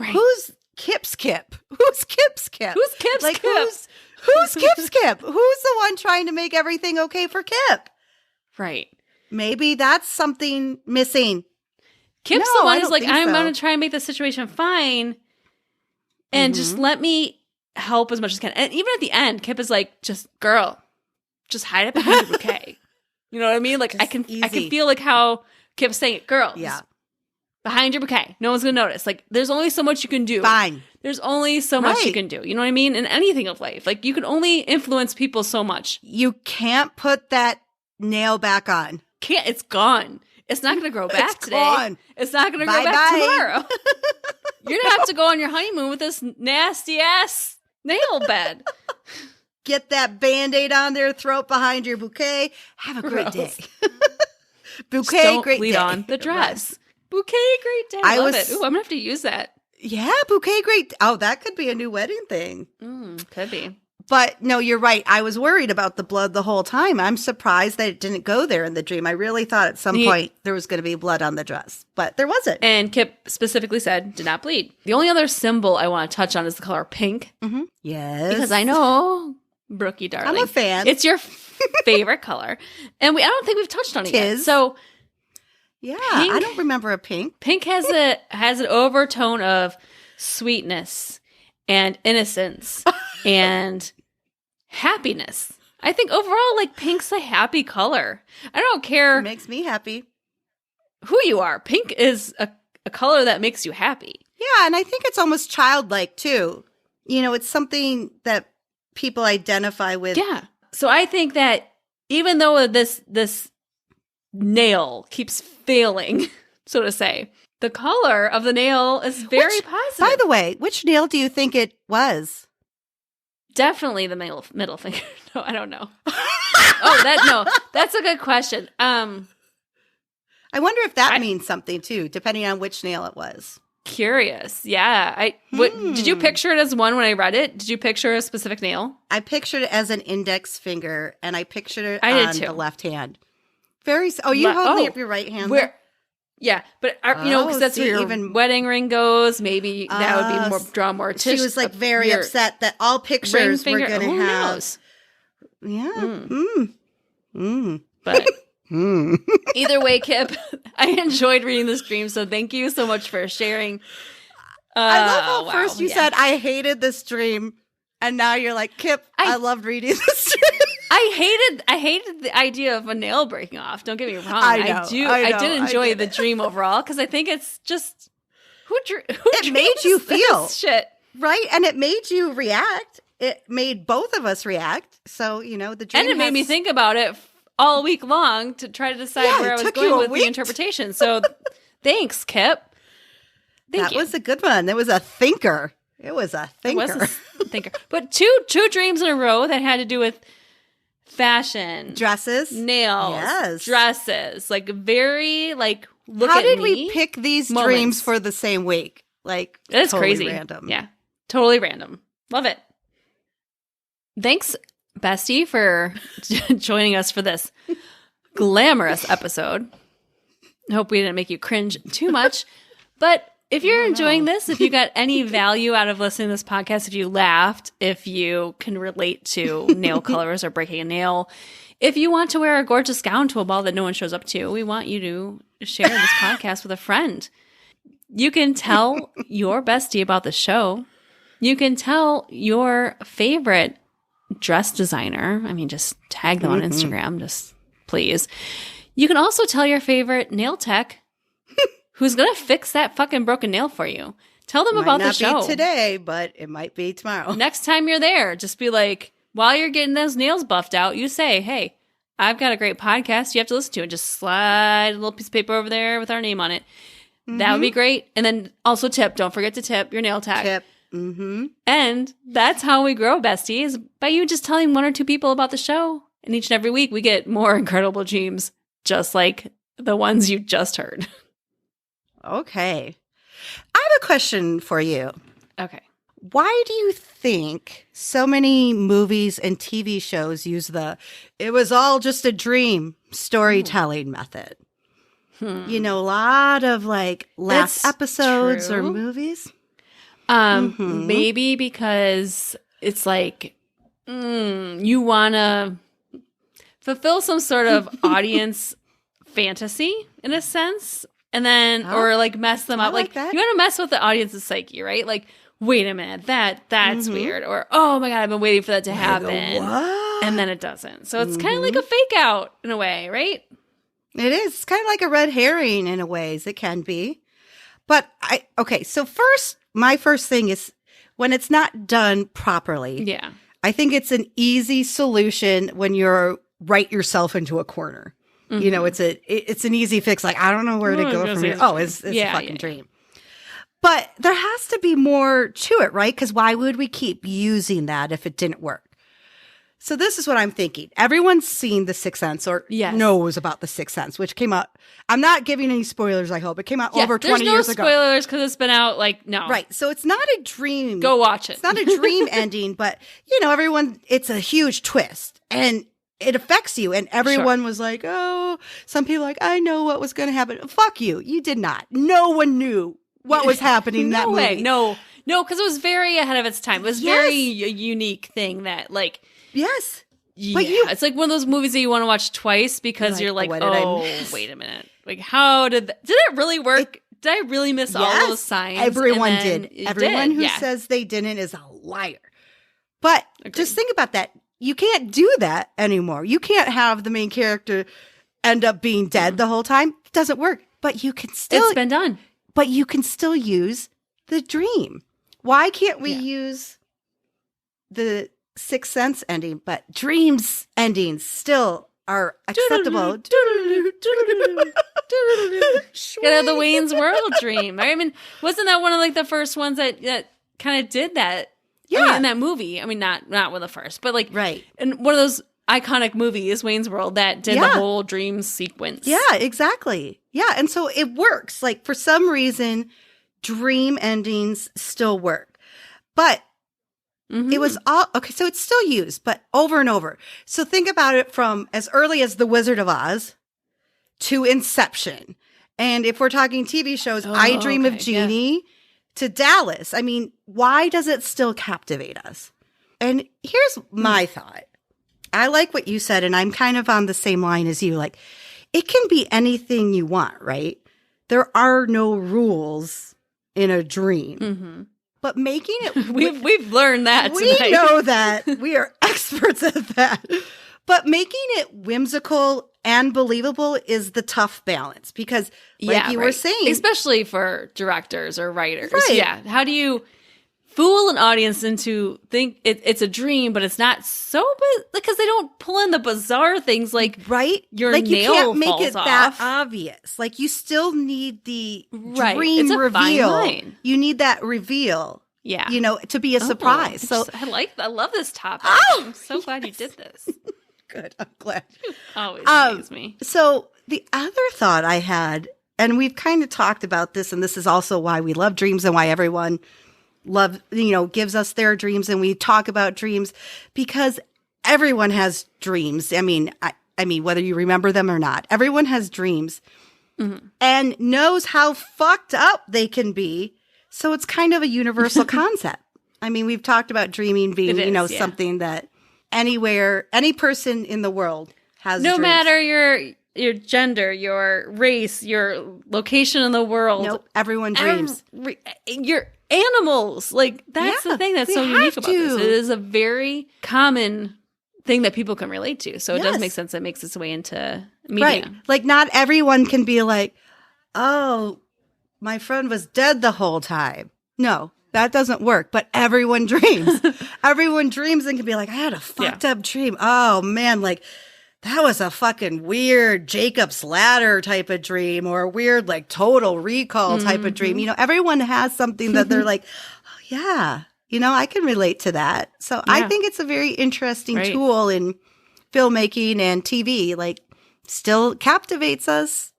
Right. Who's Kip's Kip? Who's Kip's Kip? Who's Kip's like, Kip? Who's Kip's Kip? Who's the one trying to make everything okay for Kip? Right. Maybe that's something missing. Kip's the one who's like, I'm going to try and make the situation fine and just let me help as much as I can. And even at the end, Kip is like, just hide it behind your bouquet. You know what I mean? Like I can feel like how Kip's saying it, girl. Yeah. Behind your bouquet. No one's going to notice. Like there's only so much you can do. Fine. There's only so much you can do. You know what I mean? In anything of life. Like you can only influence people so much. You can't put that nail back on. Can't. It's gone. It's not going to grow back today. Gone. It's not going to grow back tomorrow. You're going to have to go on your honeymoon with this nasty ass nail bed. Get that Band-Aid on there, throw it behind your bouquet. Have a great day. Bouquet, don't great bleed day. on the dress. Bouquet, great day. I love it. Ooh, I'm going to have to use that. Yeah, bouquet, great. Oh, that could be a new wedding thing. Could be. But no, you're right. I was worried about the blood the whole time. I'm surprised that it didn't go there in the dream. I really thought at some point there was going to be blood on the dress, but there wasn't. And Kip specifically said, did not bleed. The only other symbol I want to touch on is the color pink. Mm-hmm. Yes. Because I know, Brookie, darling. I'm a fan. It's your favorite color. And I don't think we've touched on it yet. So, yeah, pink, I don't remember a pink. Pink has an overtone of sweetness and innocence and happiness. I think overall, like, pink's a happy color. I don't care. It makes me happy. Who you are. Pink is a color that makes you happy. Yeah, and I think it's almost childlike, too. You know, it's something that people identify with. Yeah. So I think that even though this nail keeps failing, so to say, the color of the nail is very positive. By the way, which nail do you think it was? Definitely the middle finger. No, I don't know. That's a good question. I wonder if that means something too, depending on which nail it was. Curious. Yeah. Did you picture it as one when I read it? Did you picture a specific nail? I pictured it as an index finger, and I pictured it on the left hand. You holding up your right hand? Yeah, but because that's where your wedding ring goes. Maybe that would be draw more attention. She was like very upset that all pictures were going to have. Knows? Yeah. But either way, Kip, I enjoyed reading this dream. So thank you so much for sharing. I love how first you said I hated this dream, and now you're like, Kip, I loved reading this dream. I hated the idea of a nail breaking off. Don't get me wrong. I did enjoy the dream overall because I think it's just it made you feel shit, right? And it made you react. It made both of us react. So the dream, and it made me think about it all week long to try to decide where I was going with the interpretation. So thanks, Kip. That was a good one. It was a thinker. It was a thinker. But two dreams in a row that had to do with fashion, dresses, nails, dresses, like very like. How did we pick these dreams for the same week? Like, it's totally crazy. Random. Yeah, totally random. Love it. Thanks, bestie, for joining us for this glamorous episode. I hope we didn't make you cringe too much, but. If you're enjoying this, if you got any value out of listening to this podcast, if you laughed, if you can relate to nail colors or breaking a nail, if you want to wear a gorgeous gown to a ball that no one shows up to, we want you to share this podcast with a friend. You can tell your bestie about the show. You can tell your favorite dress designer. I mean, just tag them on Instagram, just please. You can also tell your favorite nail tech who's going to fix that fucking broken nail for you. Tell them about the show. Might not be today, but it might be tomorrow. Next time you're there, just be like, while you're getting those nails buffed out, you say, hey, I've got a great podcast you have to listen to. And just slide a little piece of paper over there with our name on it. That would be great. And then also tip. Don't forget to tip your nail tech. Tip. And that's how we grow, bestie, is by you just telling one or two people about the show. And each and every week, we get more incredible dreams, just like the ones you just heard. Okay. I have a question for you. Okay. Why do you think so many movies and TV shows use it was all just a dream storytelling method? A lot of like last episodes or movies. Maybe because it's like you want to fulfill some sort of audience fantasy in a sense. And then, or like mess them up. Like you want to mess with the audience's psyche, right? Like, wait a minute, that's weird. Or, oh my God, I've been waiting for that to happen. And then it doesn't. So it's kind of like a fake out in a way, right? It is. It's kind of like a red herring in a ways. It can be. But so my first thing is when it's not done properly. Yeah. I think it's an easy solution when you're write yourself into a corner. It's an easy fix. Like, I don't know where to go from here. Oh, it's a fucking dream. But there has to be more to it, right? Because why would we keep using that if it didn't work? So this is what I'm thinking. Everyone's seen The Sixth Sense or knows about The Sixth Sense, which came out. I'm not giving any spoilers, I hope. It came out over 20 years ago. There's no spoilers because it's been out no. Right. So it's not a dream. Go watch it. It's not a dream ending, but, it's a huge twist. And it affects you. And everyone was like, oh, some people like, I know what was going to happen. Fuck you. You did not. No one knew what was happening in that movie. No, because it was very ahead of its time. It was very unique thing that yes. Yeah, but it's like one of those movies that you want to watch twice because you're like, oh, wait a minute. Like, how did it really work? Did I really miss all those signs? Everyone did. Everyone who says they didn't is a liar. But just think about that. You can't do that anymore. You can't have the main character end up being dead the whole time. It doesn't work. But you can still. It's been done. But you can still use the dream. Why can't we use the Sixth Sense ending, but dreams endings still are acceptable? The Wayne's World dream. I mean, wasn't that one of the first ones that kind of did that? Yeah, in that movie. I mean, not one of the first, but right. And one of those iconic movies, Wayne's World, that did the whole dream sequence. Yeah, exactly. Yeah, and so it works. For some reason, dream endings still work, but. It was all okay. So it's still used, but over and over. So think about it from as early as The Wizard of Oz to Inception. And if we're talking TV shows, I Dream of Jeannie to Dallas. I mean, why does it still captivate us? And here's my thought. I like what you said, and I'm kind of on the same line as you. It can be anything you want, right? There are no rules in a dream. Mm-hmm. But making it... We've learned that tonight. We know that. We are experts at that. But making it whimsical and believable is the tough balance. Because like you were saying... Especially for directors or writers. Right. Yeah. How do you fool an audience into think it's a dream, but it's not so... Because they don't pull in the bizarre things right? Your nail you can't make it off. that obvious. You still need the dream it's a reveal. Fine line. You need that reveal. Yeah. To be a surprise. So I love this topic. I'm so glad you did this. Good. I'm glad. You always amaze me. So the other thought I had, and we've kind of talked about this, and this is also why we love dreams and why everyone gives us their dreams, and we talk about dreams because everyone has dreams. I mean, whether you remember them or not, everyone has dreams and knows how fucked up they can be. So it's kind of a universal concept. I mean, we've talked about dreaming being, something that anywhere, any person in the world has no dreams. matter your gender, your race, your location in the world. Nope, everyone dreams. Your animals. That's the thing that's so unique about this. It is a very common thing that people can relate to. So it does make sense that it makes its way into media. Right. Not everyone can be like, oh, my friend was dead the whole time. No, that doesn't work. But everyone dreams. Everyone dreams and can be like, I had a fucked up dream. Oh, man, that was a fucking weird Jacob's Ladder type of dream or a weird, Total Recall type of dream. Everyone has something that they're like, oh, yeah, I can relate to that. So I think it's a very interesting tool in filmmaking and TV. Still captivates us.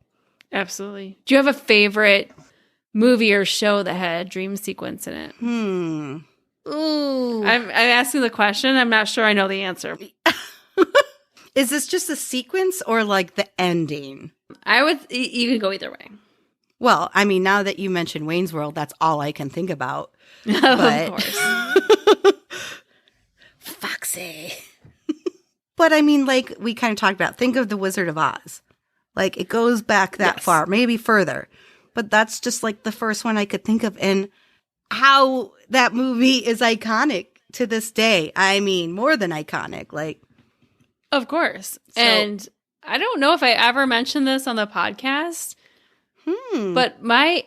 Absolutely. Do you have a favorite movie or show that had a dream sequence in it? Ooh. I'm asking the question. I'm not sure I know the answer. Is this just a sequence or the ending? You can go either way. Well, I mean, now that you mentioned Wayne's World, that's all I can think about. Of course. Foxy. But I mean, we kind of talked about, think of The Wizard of Oz. It goes back that far, maybe further. But that's just the first one I could think of. And how that movie is iconic to this day. I mean, more than iconic. Of course. So, and I don't know if I ever mentioned this on the podcast, but my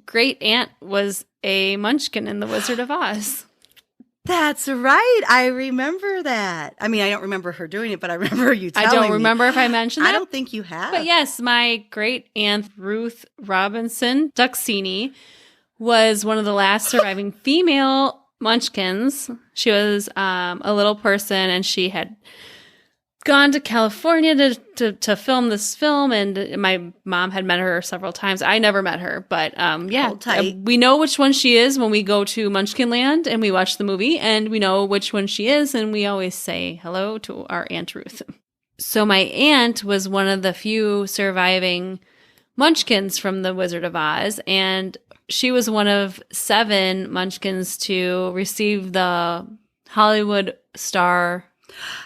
great aunt was a munchkin in The Wizard of Oz. That's right. I remember that. I mean, I don't remember her doing it, but I remember you telling me. I don't remember if I mentioned that. I don't think you have. But yes, my great aunt Ruth Robinson Duxini was one of the last surviving female Munchkins. She was a little person, and she had gone to California to film this film, and my mom had met her several times. I never met her, but we know which one she is when we go to Munchkin Land and we watch the movie, and we know which one she is, and we always say hello to our Aunt Ruth. So my aunt was one of the few surviving Munchkins from The Wizard of Oz, and she was one of 7 Munchkins to receive the Hollywood Star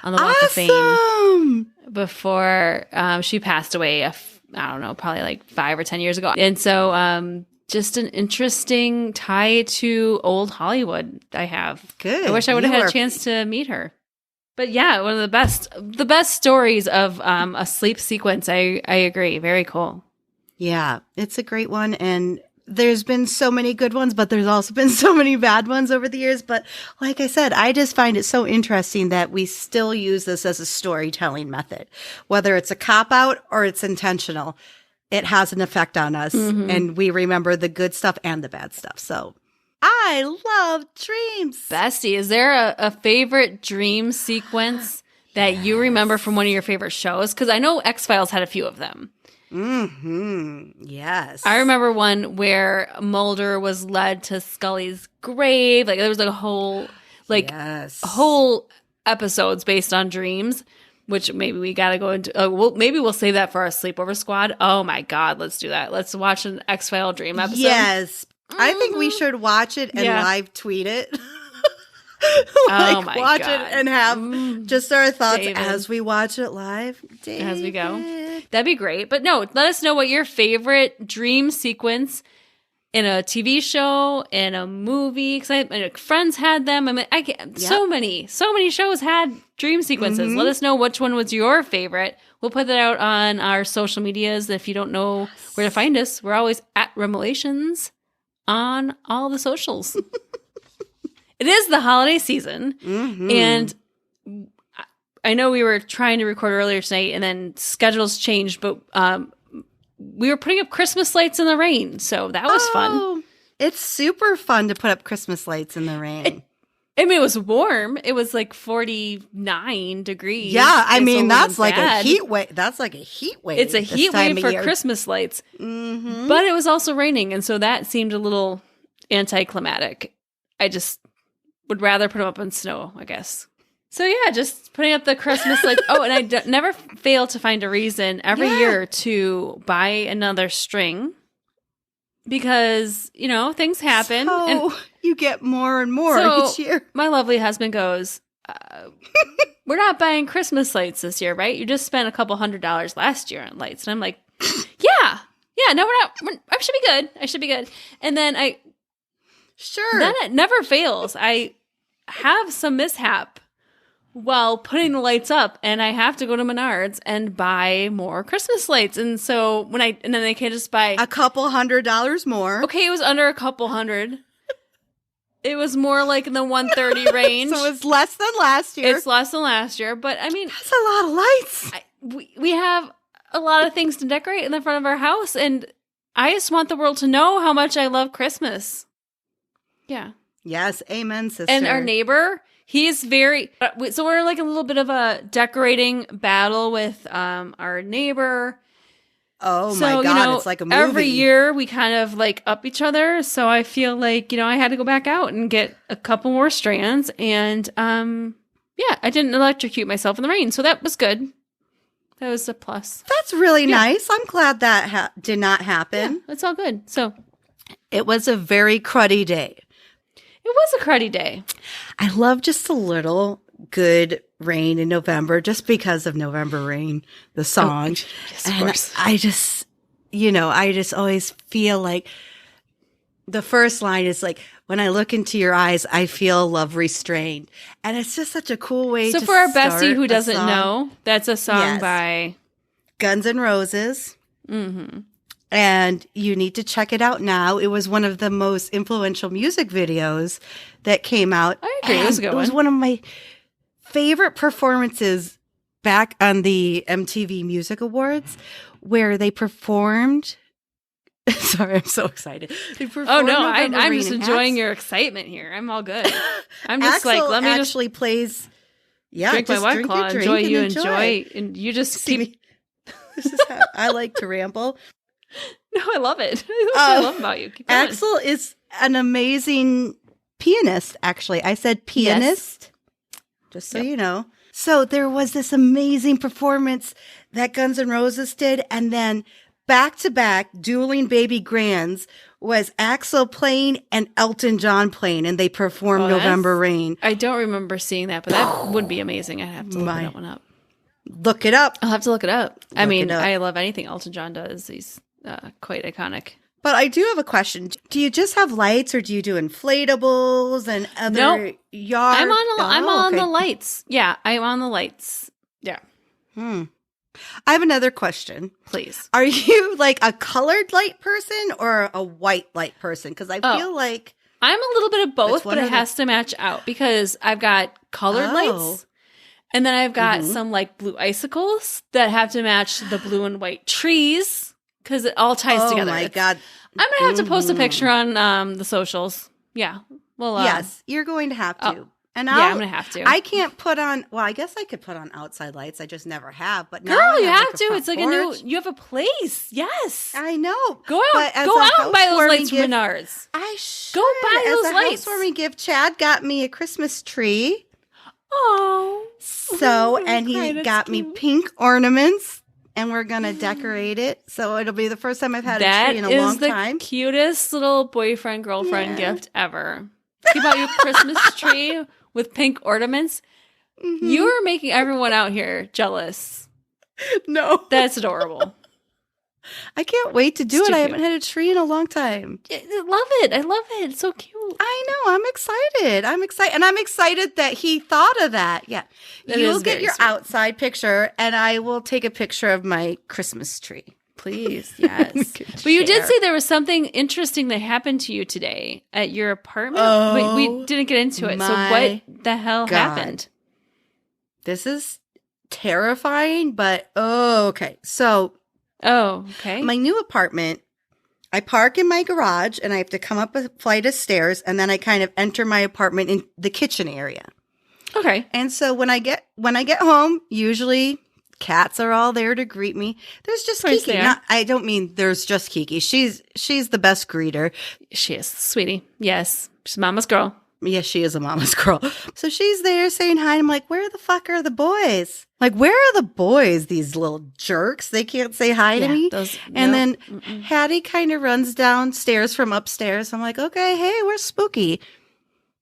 on the Walk of Fame before she passed away, I don't know, probably like 5 or 10 years ago. And so just an interesting tie to old Hollywood I have. Good. I wish I would have had a chance to meet her. But yeah, one of the best stories of a sleep sequence. I agree. Very cool. Yeah, it's a great one. And there's been so many good ones, but there's also been so many bad ones over the years. But like I said, I just find it so interesting that we still use this as a storytelling method. Whether it's a cop-out or it's intentional, it has an effect on us. Mm-hmm. And we remember the good stuff and the bad stuff. So I love dreams. Bestie, is there a favorite dream sequence that you remember from one of your favorite shows? Because I know X-Files had a few of them. Mm-hmm. Yes. I remember one where Mulder was led to Scully's grave. Like there was like a whole whole episodes based on dreams, which maybe we got to go into. Maybe we'll save that for our sleepover squad. Oh my God, let's do that. Let's watch an X-File dream episode. Yes. Mm-hmm. I think we should watch it and live tweet it. Oh my watch God. it and have just our thoughts as we watch it live. David. As we go. That'd be great. But no, let us know what your favorite dream sequence in a TV show, in a movie. Because Friends had them. I mean, so many shows had dream sequences. Mm-hmm. Let us know which one was your favorite. We'll put that out on our social medias. If you don't know where to find us, we're always at Remelations on all the socials. It is the holiday season, and I know we were trying to record earlier tonight, and then schedules changed, but we were putting up Christmas lights in the rain, so that was fun. It's super fun to put up Christmas lights in the rain. I mean, it was warm. It was like 49 degrees. Yeah, I mean, that's like a heat wave. That's like a heat wave. It's a heat wave for Christmas lights. Mm-hmm. But it was also raining, and so that seemed a little anticlimactic. I just would rather put them up in snow, I guess. So yeah, just putting up the Christmas lights. Oh, and I never fail to find a reason every year to buy another string because, things happen. So and you get more and more each year. My lovely husband goes, we're not buying Christmas lights this year, right? You just spent a couple $100 last year on lights. And I'm like, yeah, no, we're not. I should be good. And then then it never fails. I have some mishap while putting the lights up, and I have to go to Menards and buy more Christmas lights. And so then I can just buy a couple $100 more. Okay, it was under a couple hundred. It was more like in the 130 range. So it's less than last year. It's less than last year, but I mean, that's a lot of lights. We have a lot of things to decorate in the front of our house, and I just want the world to know how much I love Christmas. Yeah. Yes. Amen, sister. And our neighbor, he's very, so we're like a little bit of a decorating battle with our neighbor. Oh my God. It's like a movie. Every year we kind of like up each other. So I feel like, I had to go back out and get a couple more strands. And I didn't electrocute myself in the rain. So that was good. That was a plus. That's really nice. I'm glad that did not happen. Yeah, it's all good. So it was a very cruddy day. It was a cruddy day. I love just a little good rain in November just because of November Rain, the song. Yes, of course. I just, I just always feel like the first line is like, when I look into your eyes, I feel love restrained. And it's just such a cool way to So for our bestie who doesn't know, that's a song by Guns N' Roses. Mm-hmm. And you need to check it out now. It was one of the most influential music videos that came out. I agree. It was a good one. It was one of my favorite performances back on the MTV Music Awards where they performed Sorry, I'm so excited. Oh no, I'm just enjoying your excitement here. I'm all good. I'm just Axel like, let me actually plays. Yeah, drink my White Claw, enjoy you, enjoy, and you just keep. Me. This is how I like to ramble. No, I love it. That's what I love about you. Axel is an amazing pianist. Actually, I said pianist, just so you know. So there was this amazing performance that Guns N' Roses did, and then back-to-back dueling baby grands was Axel playing and Elton John playing, and they performed November Rain. I don't remember seeing that, but that would be amazing. I'd have to look that one up. Look it up. I'll have to look it up. I love anything Elton John does. He's quite iconic. But I do have a question. Do you just have lights, or do you do inflatables and other yard? I'm on the lights. Yeah, I'm on the lights. Yeah. I have another question. Please. Are you like a colored light person or a white light person? Because I feel like I'm a little bit of both, but it has to match out because I've got colored lights. And then I've got some like blue icicles that have to match the blue and white trees because it all ties together. Oh my God. I'm going to have to post a picture on the socials. Yeah. Well, yes, you're going to have to. And I'm going to have to. I can't put on, well, I guess I could put on outside lights. I just never have. But now girl, you have to. It's like you have a place. Yes. I know. Go out and buy those lights from Menards. I should. Go buy those lights. As a housewarming gift, Chad got me a Christmas tree. Oh. So, and he got me pink ornaments, and we're going to decorate it. So it'll be the first time I've had a tree in a long time. That is the cutest little boyfriend-girlfriend gift ever. He bought you a Christmas tree with pink ornaments. You're making everyone out here jealous. No. That's adorable. I can't wait to do it. I haven't had a tree in a long time. I love it. It's so cute. I know. I'm excited. And I'm excited that he thought of that. Yeah. You'll get your outside picture, and I will take a picture of my Christmas tree. Please. Yes. But you did say there was something interesting that happened to you today at your apartment. Oh, we didn't get into it. So what the hell happened? This is terrifying, but okay. So my new apartment, I park in my garage and I have to come up a flight of stairs, and then I kind of enter my apartment in the kitchen area. Okay. And so when I get home, usually cats are all there to greet me. There's just Kiki. I don't mean there's just Kiki. She's the best greeter. She is, sweetie. Yes. She's mama's girl. Yes, she is a mama's girl. So she's there saying hi. And I'm like, where the fuck are the boys? Like, where are the boys, these little jerks? They can't say hi to me. Then Hattie kind of runs downstairs from upstairs. I'm like, okay, hey, where's Spooky?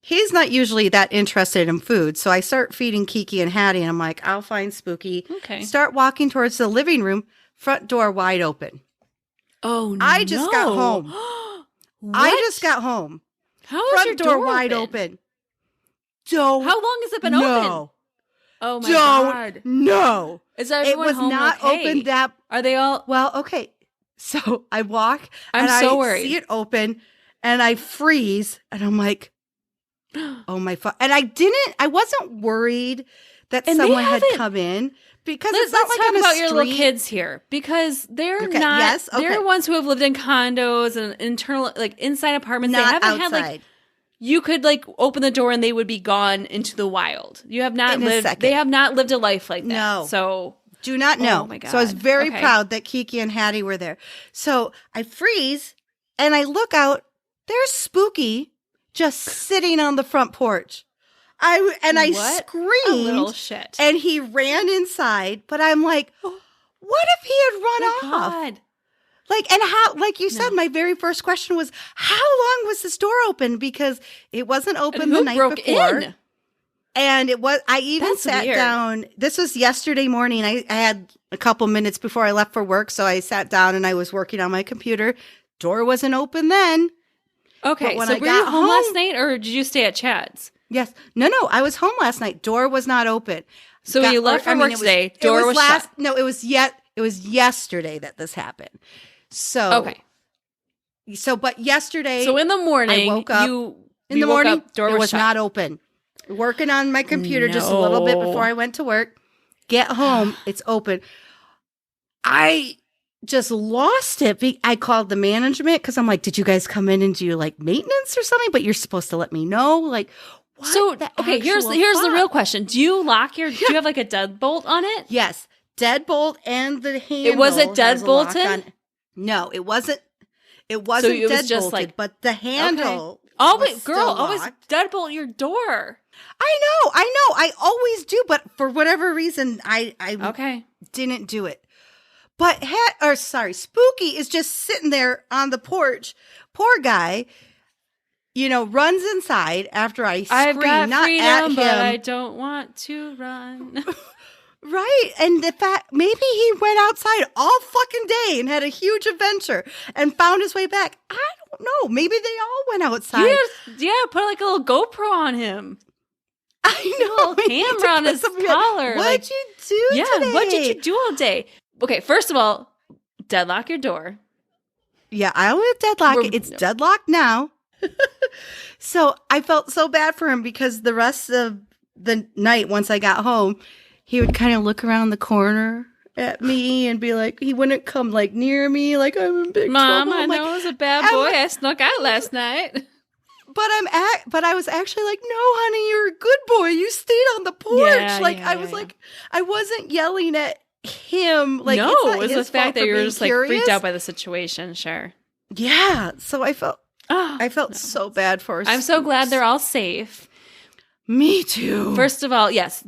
He's not usually that interested in food. So I start feeding Kiki and Hattie, and I'm like, I'll find Spooky. Okay. Start walking towards the living room, front door wide open. Oh, no. I just got home. I just got home. How is your door wide open? How long has it been open? Oh my God. No. Is everyone home? It was not open that. Are they all? Well, okay. So I walk. I'm so worried. I see it open, and I freeze, and I'm like, oh my fuck. And I wasn't worried that someone had come in. Because let's talk about your little kids here, because they're not. Yes, okay. They're ones who have lived in condos and internal, like inside apartments. Not they haven't outside. had like. You could like open the door and they would be gone into the wild. You have not lived. They have not lived a life like that. No. So do not know. Oh my God. So I was very proud that Kiki and Hattie were there. So I freeze and I look out. There's Spooky just sitting on the front porch. I screamed. A little shit. And he ran inside, but I'm like, what if he had run off? God. Like, and how, like you said, my very first question was, how long was this door open? Because it wasn't open the night before. In? And I even sat down. This was yesterday morning. I had a couple minutes before I left for work. So I sat down and I was working on my computer. Door wasn't open then. Okay. So were you home last night, or did you stay at Chad's? Yes. No. I was home last night. Door was not open. So when you left for work today, door was shut. No, it was yesterday that this happened. So okay. But yesterday. So in the morning, I woke up. In the morning, door was not open. Working on my computer just a little bit before I went to work. Get home, it's open. I just lost it. I called the management because I'm like, did you guys come in and do like maintenance or something? But you're supposed to let me know. Like, what? So, okay, here's the real question. Do you do you have like a deadbolt on it? Yes. Deadbolt and the handle. It wasn't deadbolted? No, it wasn't. It wasn't deadbolted, was just like, but the handle. Okay. Always deadbolt your door. I know. I always do, but for whatever reason, I didn't do it. But Spooky is just sitting there on the porch. Poor guy, runs inside after I scream, I've got not freedom, at him. But I don't want to run. Right. And the fact, maybe he went outside all fucking day and had a huge adventure and found his way back. I don't know. Maybe they all went outside. Put like a little GoPro on him. I know. A little camera on his collar. What'd you do today? What did you do all day? Okay, first of all, deadlock your door. Yeah, I always deadlock it. It's deadlocked now. So I felt so bad for him because the rest of the night, once I got home, he would kind of look around the corner at me and be like, he wouldn't come like near me, like I'm in big Mom, trouble. I know I was a bad boy. I snuck out last night. But I was actually like, no, honey, you're a good boy. You stayed on the porch. I wasn't yelling at him. Like, no, it was the fact that you were just curious. Like freaked out by the situation. Sure. Yeah. So I felt so bad for us. I'm so glad they're all safe. Me too. First of all, yes,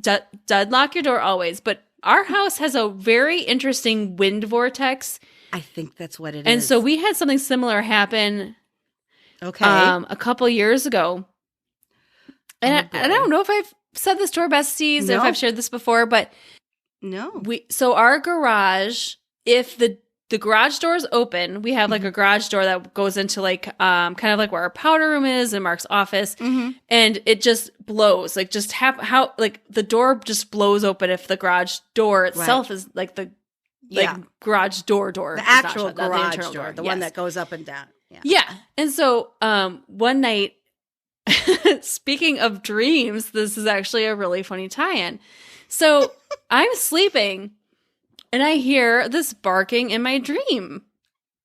deadlock your door always. But our house has a very interesting wind vortex. I think that's what it is. And so we had something similar happen. Okay. A couple years ago. And I don't know if I've said this to our besties, if I've shared this before, but no. So our garage, if the garage door is open, we have like a garage door that goes into like kind of like where our powder room is and Mark's office, and it just blows. Like just how like the door just blows open if the garage door itself is like the garage door. The actual garage door, the one that goes up and down. Yeah. And so one night, speaking of dreams, this is actually a really funny tie-in. So I'm sleeping and I hear this barking in my dream.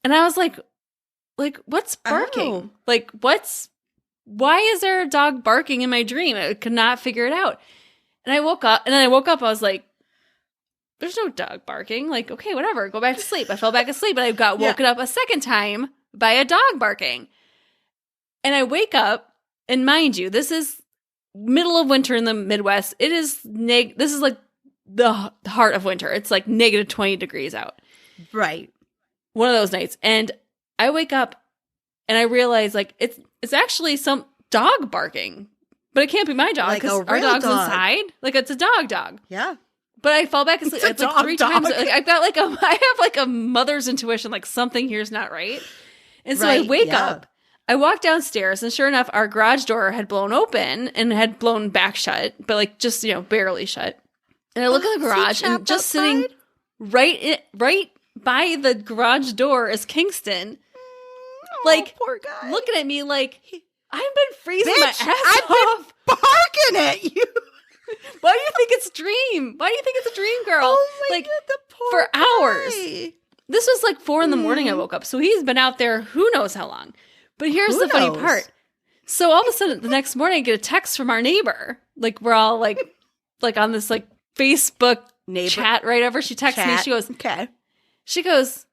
And I was like, what's barking? Oh. Why is there a dog barking in my dream? I could not figure it out. And I woke up, I was like, there's no dog barking. Like, okay, whatever, go back to sleep. I fell back asleep, but I got woken up a second time by a dog barking. And I wake up, and mind you, this is middle of winter in the Midwest. It is this is like the heart of winter. It's like negative 20 degrees out. Right. One of those nights. And I wake up and I realize like it's actually some dog barking. But it can't be my dog because our dog's inside. Like it's a dog. Yeah. But I fall back asleep. It's like 3 times. Like, I have like a mother's intuition, like something here's not right. And so I wake up, I walk downstairs, and sure enough, our garage door had blown open and had blown back shut, but like just, barely shut. And I look at the garage, and just sitting right by the garage door is Kingston. Poor guy. Looking at me like, I've been freezing my ass off. I've been barking at you. Why do you think it's a dream? Why do you think it's a dream, girl? Oh my God, the poor for guy. Hours. This was like 4 a.m. I woke up. So he's been out there who knows how long. But here's the funny part. So all of a sudden the next morning I get a text from our neighbor. Like we're all like on this like Facebook neighbor chat right over. She texts me. She goes, okay. She goes,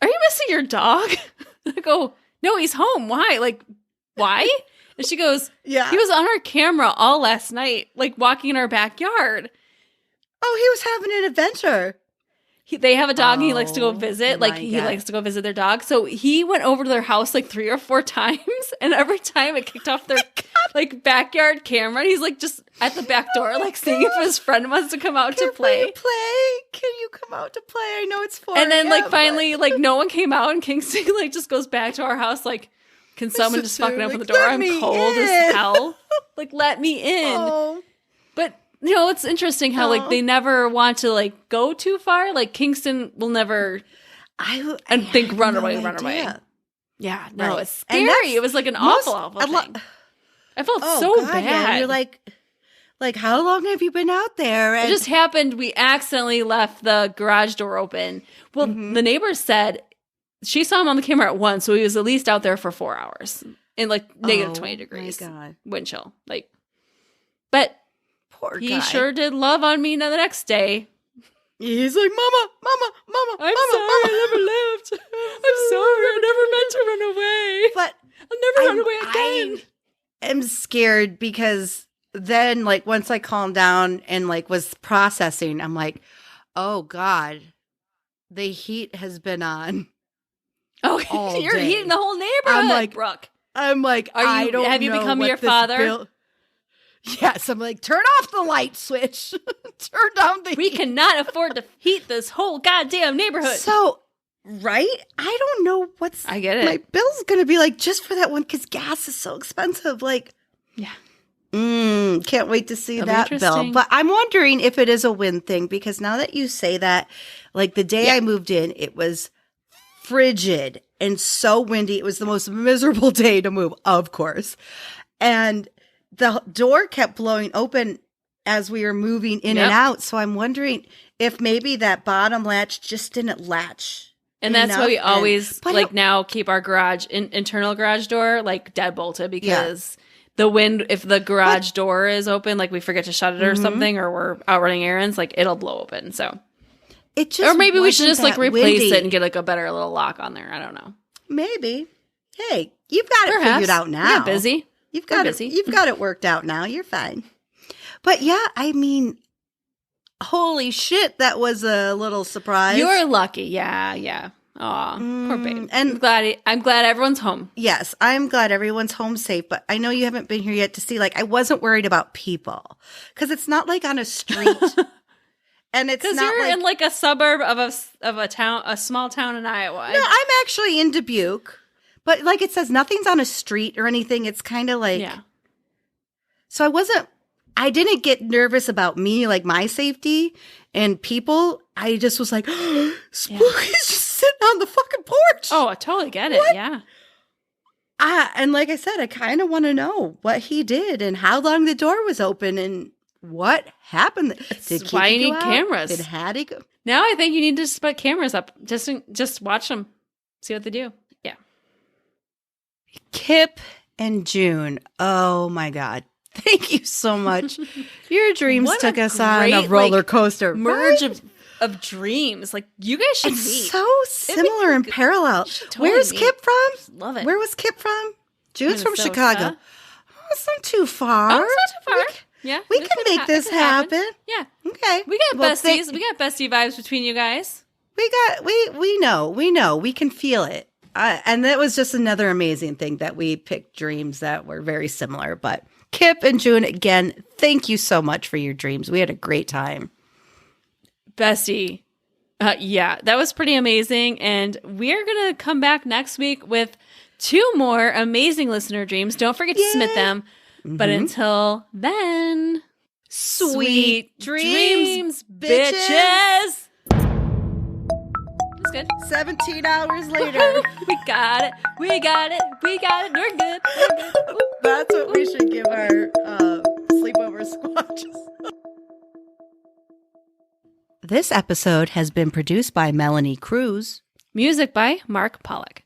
are you missing your dog? I go, no, he's home. Why? Like, why? And she goes, yeah. He was on our camera all last night, like walking in our backyard. Oh, he was having an adventure. They have a dog and he likes to go visit. Like he likes to go visit their dog. So he went over to their house like 3 or 4 times. And every time it kicked off their like backyard camera. And he's like just at the back door, like seeing if his friend wants to come out to play. Can you come out to play? I know it's 4 And then like finally like no one came out and Kingston like just goes back to our house like, can someone just fucking open the door? I'm cold as hell. Like, let me in. Oh. But, it's interesting how, like, they never want to, like, go too far. Like, Kingston will never, run away. Yeah, no, it's scary. It was, like, an awful thing. I felt so bad. Yeah. You're Like, how long have you been out there? And it just happened. We accidentally left the garage door open. Well, the neighbor said she saw him on the camera at 1, so he was at least out there for 4 hours in like negative 20 degrees wind chill. Like, but poor he guy. Sure did love on me the next day. He's like, Mama, I'm sorry, I never left. I'm sorry, I never meant to run away. But I'll never run away again. I am scared because then, like, once I calmed down and like was processing, I'm like, oh God, the heat has been on. Oh, you're heating the whole neighborhood, Brooke. I'm like, I don't know. Have you become your father? Yes, I'm like, turn off the light switch. Turn down the We cannot afford to heat this whole goddamn neighborhood. So, right? I don't know what's I get it. My bill's going to be like just for that one because gas is so expensive. Like, yeah. Can't wait to see that bill. But I'm wondering if it is a win thing because now that you say that, like the day I moved in, it was frigid and so windy. It was the most miserable day to move, of course. And the door kept blowing open as we were moving in and out. So I'm wondering if maybe that bottom latch just didn't latch. And that's why we always now keep our garage internal garage door like dead bolted because the wind, if the garage door is open, like we forget to shut it or something, or we're out running errands, like it'll blow open. So it just or maybe we should just like replace it and get like a better little lock on there. I don't know. Maybe. Hey, you've got it figured out now. Yeah, busy. You've got it worked out now. You're fine. But yeah, I mean, holy shit, that was a little surprise. You're lucky. Yeah. Aw, poor babe. And I'm glad everyone's home. Yes, I'm glad everyone's home safe. But I know you haven't been here yet to see. Like, I wasn't worried about people because it's not like on a street, and it's not you're in like a suburb of a town, a small town in Iowa. No, I'm actually in Dubuque. But like it says, nothing's on a street or anything. It's kind of like, So I didn't get nervous about me, like my safety and people. I just was like, Spooky's just sitting on the fucking porch. Oh, I totally get it. Yeah. And like I said, I kind of want to know what he did and how long the door was open and what happened. That's why you need cameras. Did Hattie go? Now I think you need to put cameras up. Just watch them. See what they do. Yeah. Kip and June. Oh my God. Thank you so much. Your dreams took us on a roller coaster. Merge of dreams. Like, you guys should meet. So similar and parallel. Totally Where's Kip from? Love it. Where was Kip from? June's from Chicago. Oh, it's not too far. Oh, it's not too far. Yeah. We can make this happen. Yeah. Okay. We got besties. We got bestie vibes between you guys. We know. We can feel it. And that was just another amazing thing that we picked dreams that were very similar. But Kip and June, again, thank you so much for your dreams. We had a great time. Bestie. Yeah, that was pretty amazing. And we're going to come back next week with 2 more amazing listener dreams. Don't forget to submit them. Mm-hmm. But until then, sweet dreams, bitches. That's good. 17 hours later. We got it. We're good. That's what we should give our sleepover squatches. This episode has been produced by Melanie Cruz. Music by Mark Pollock.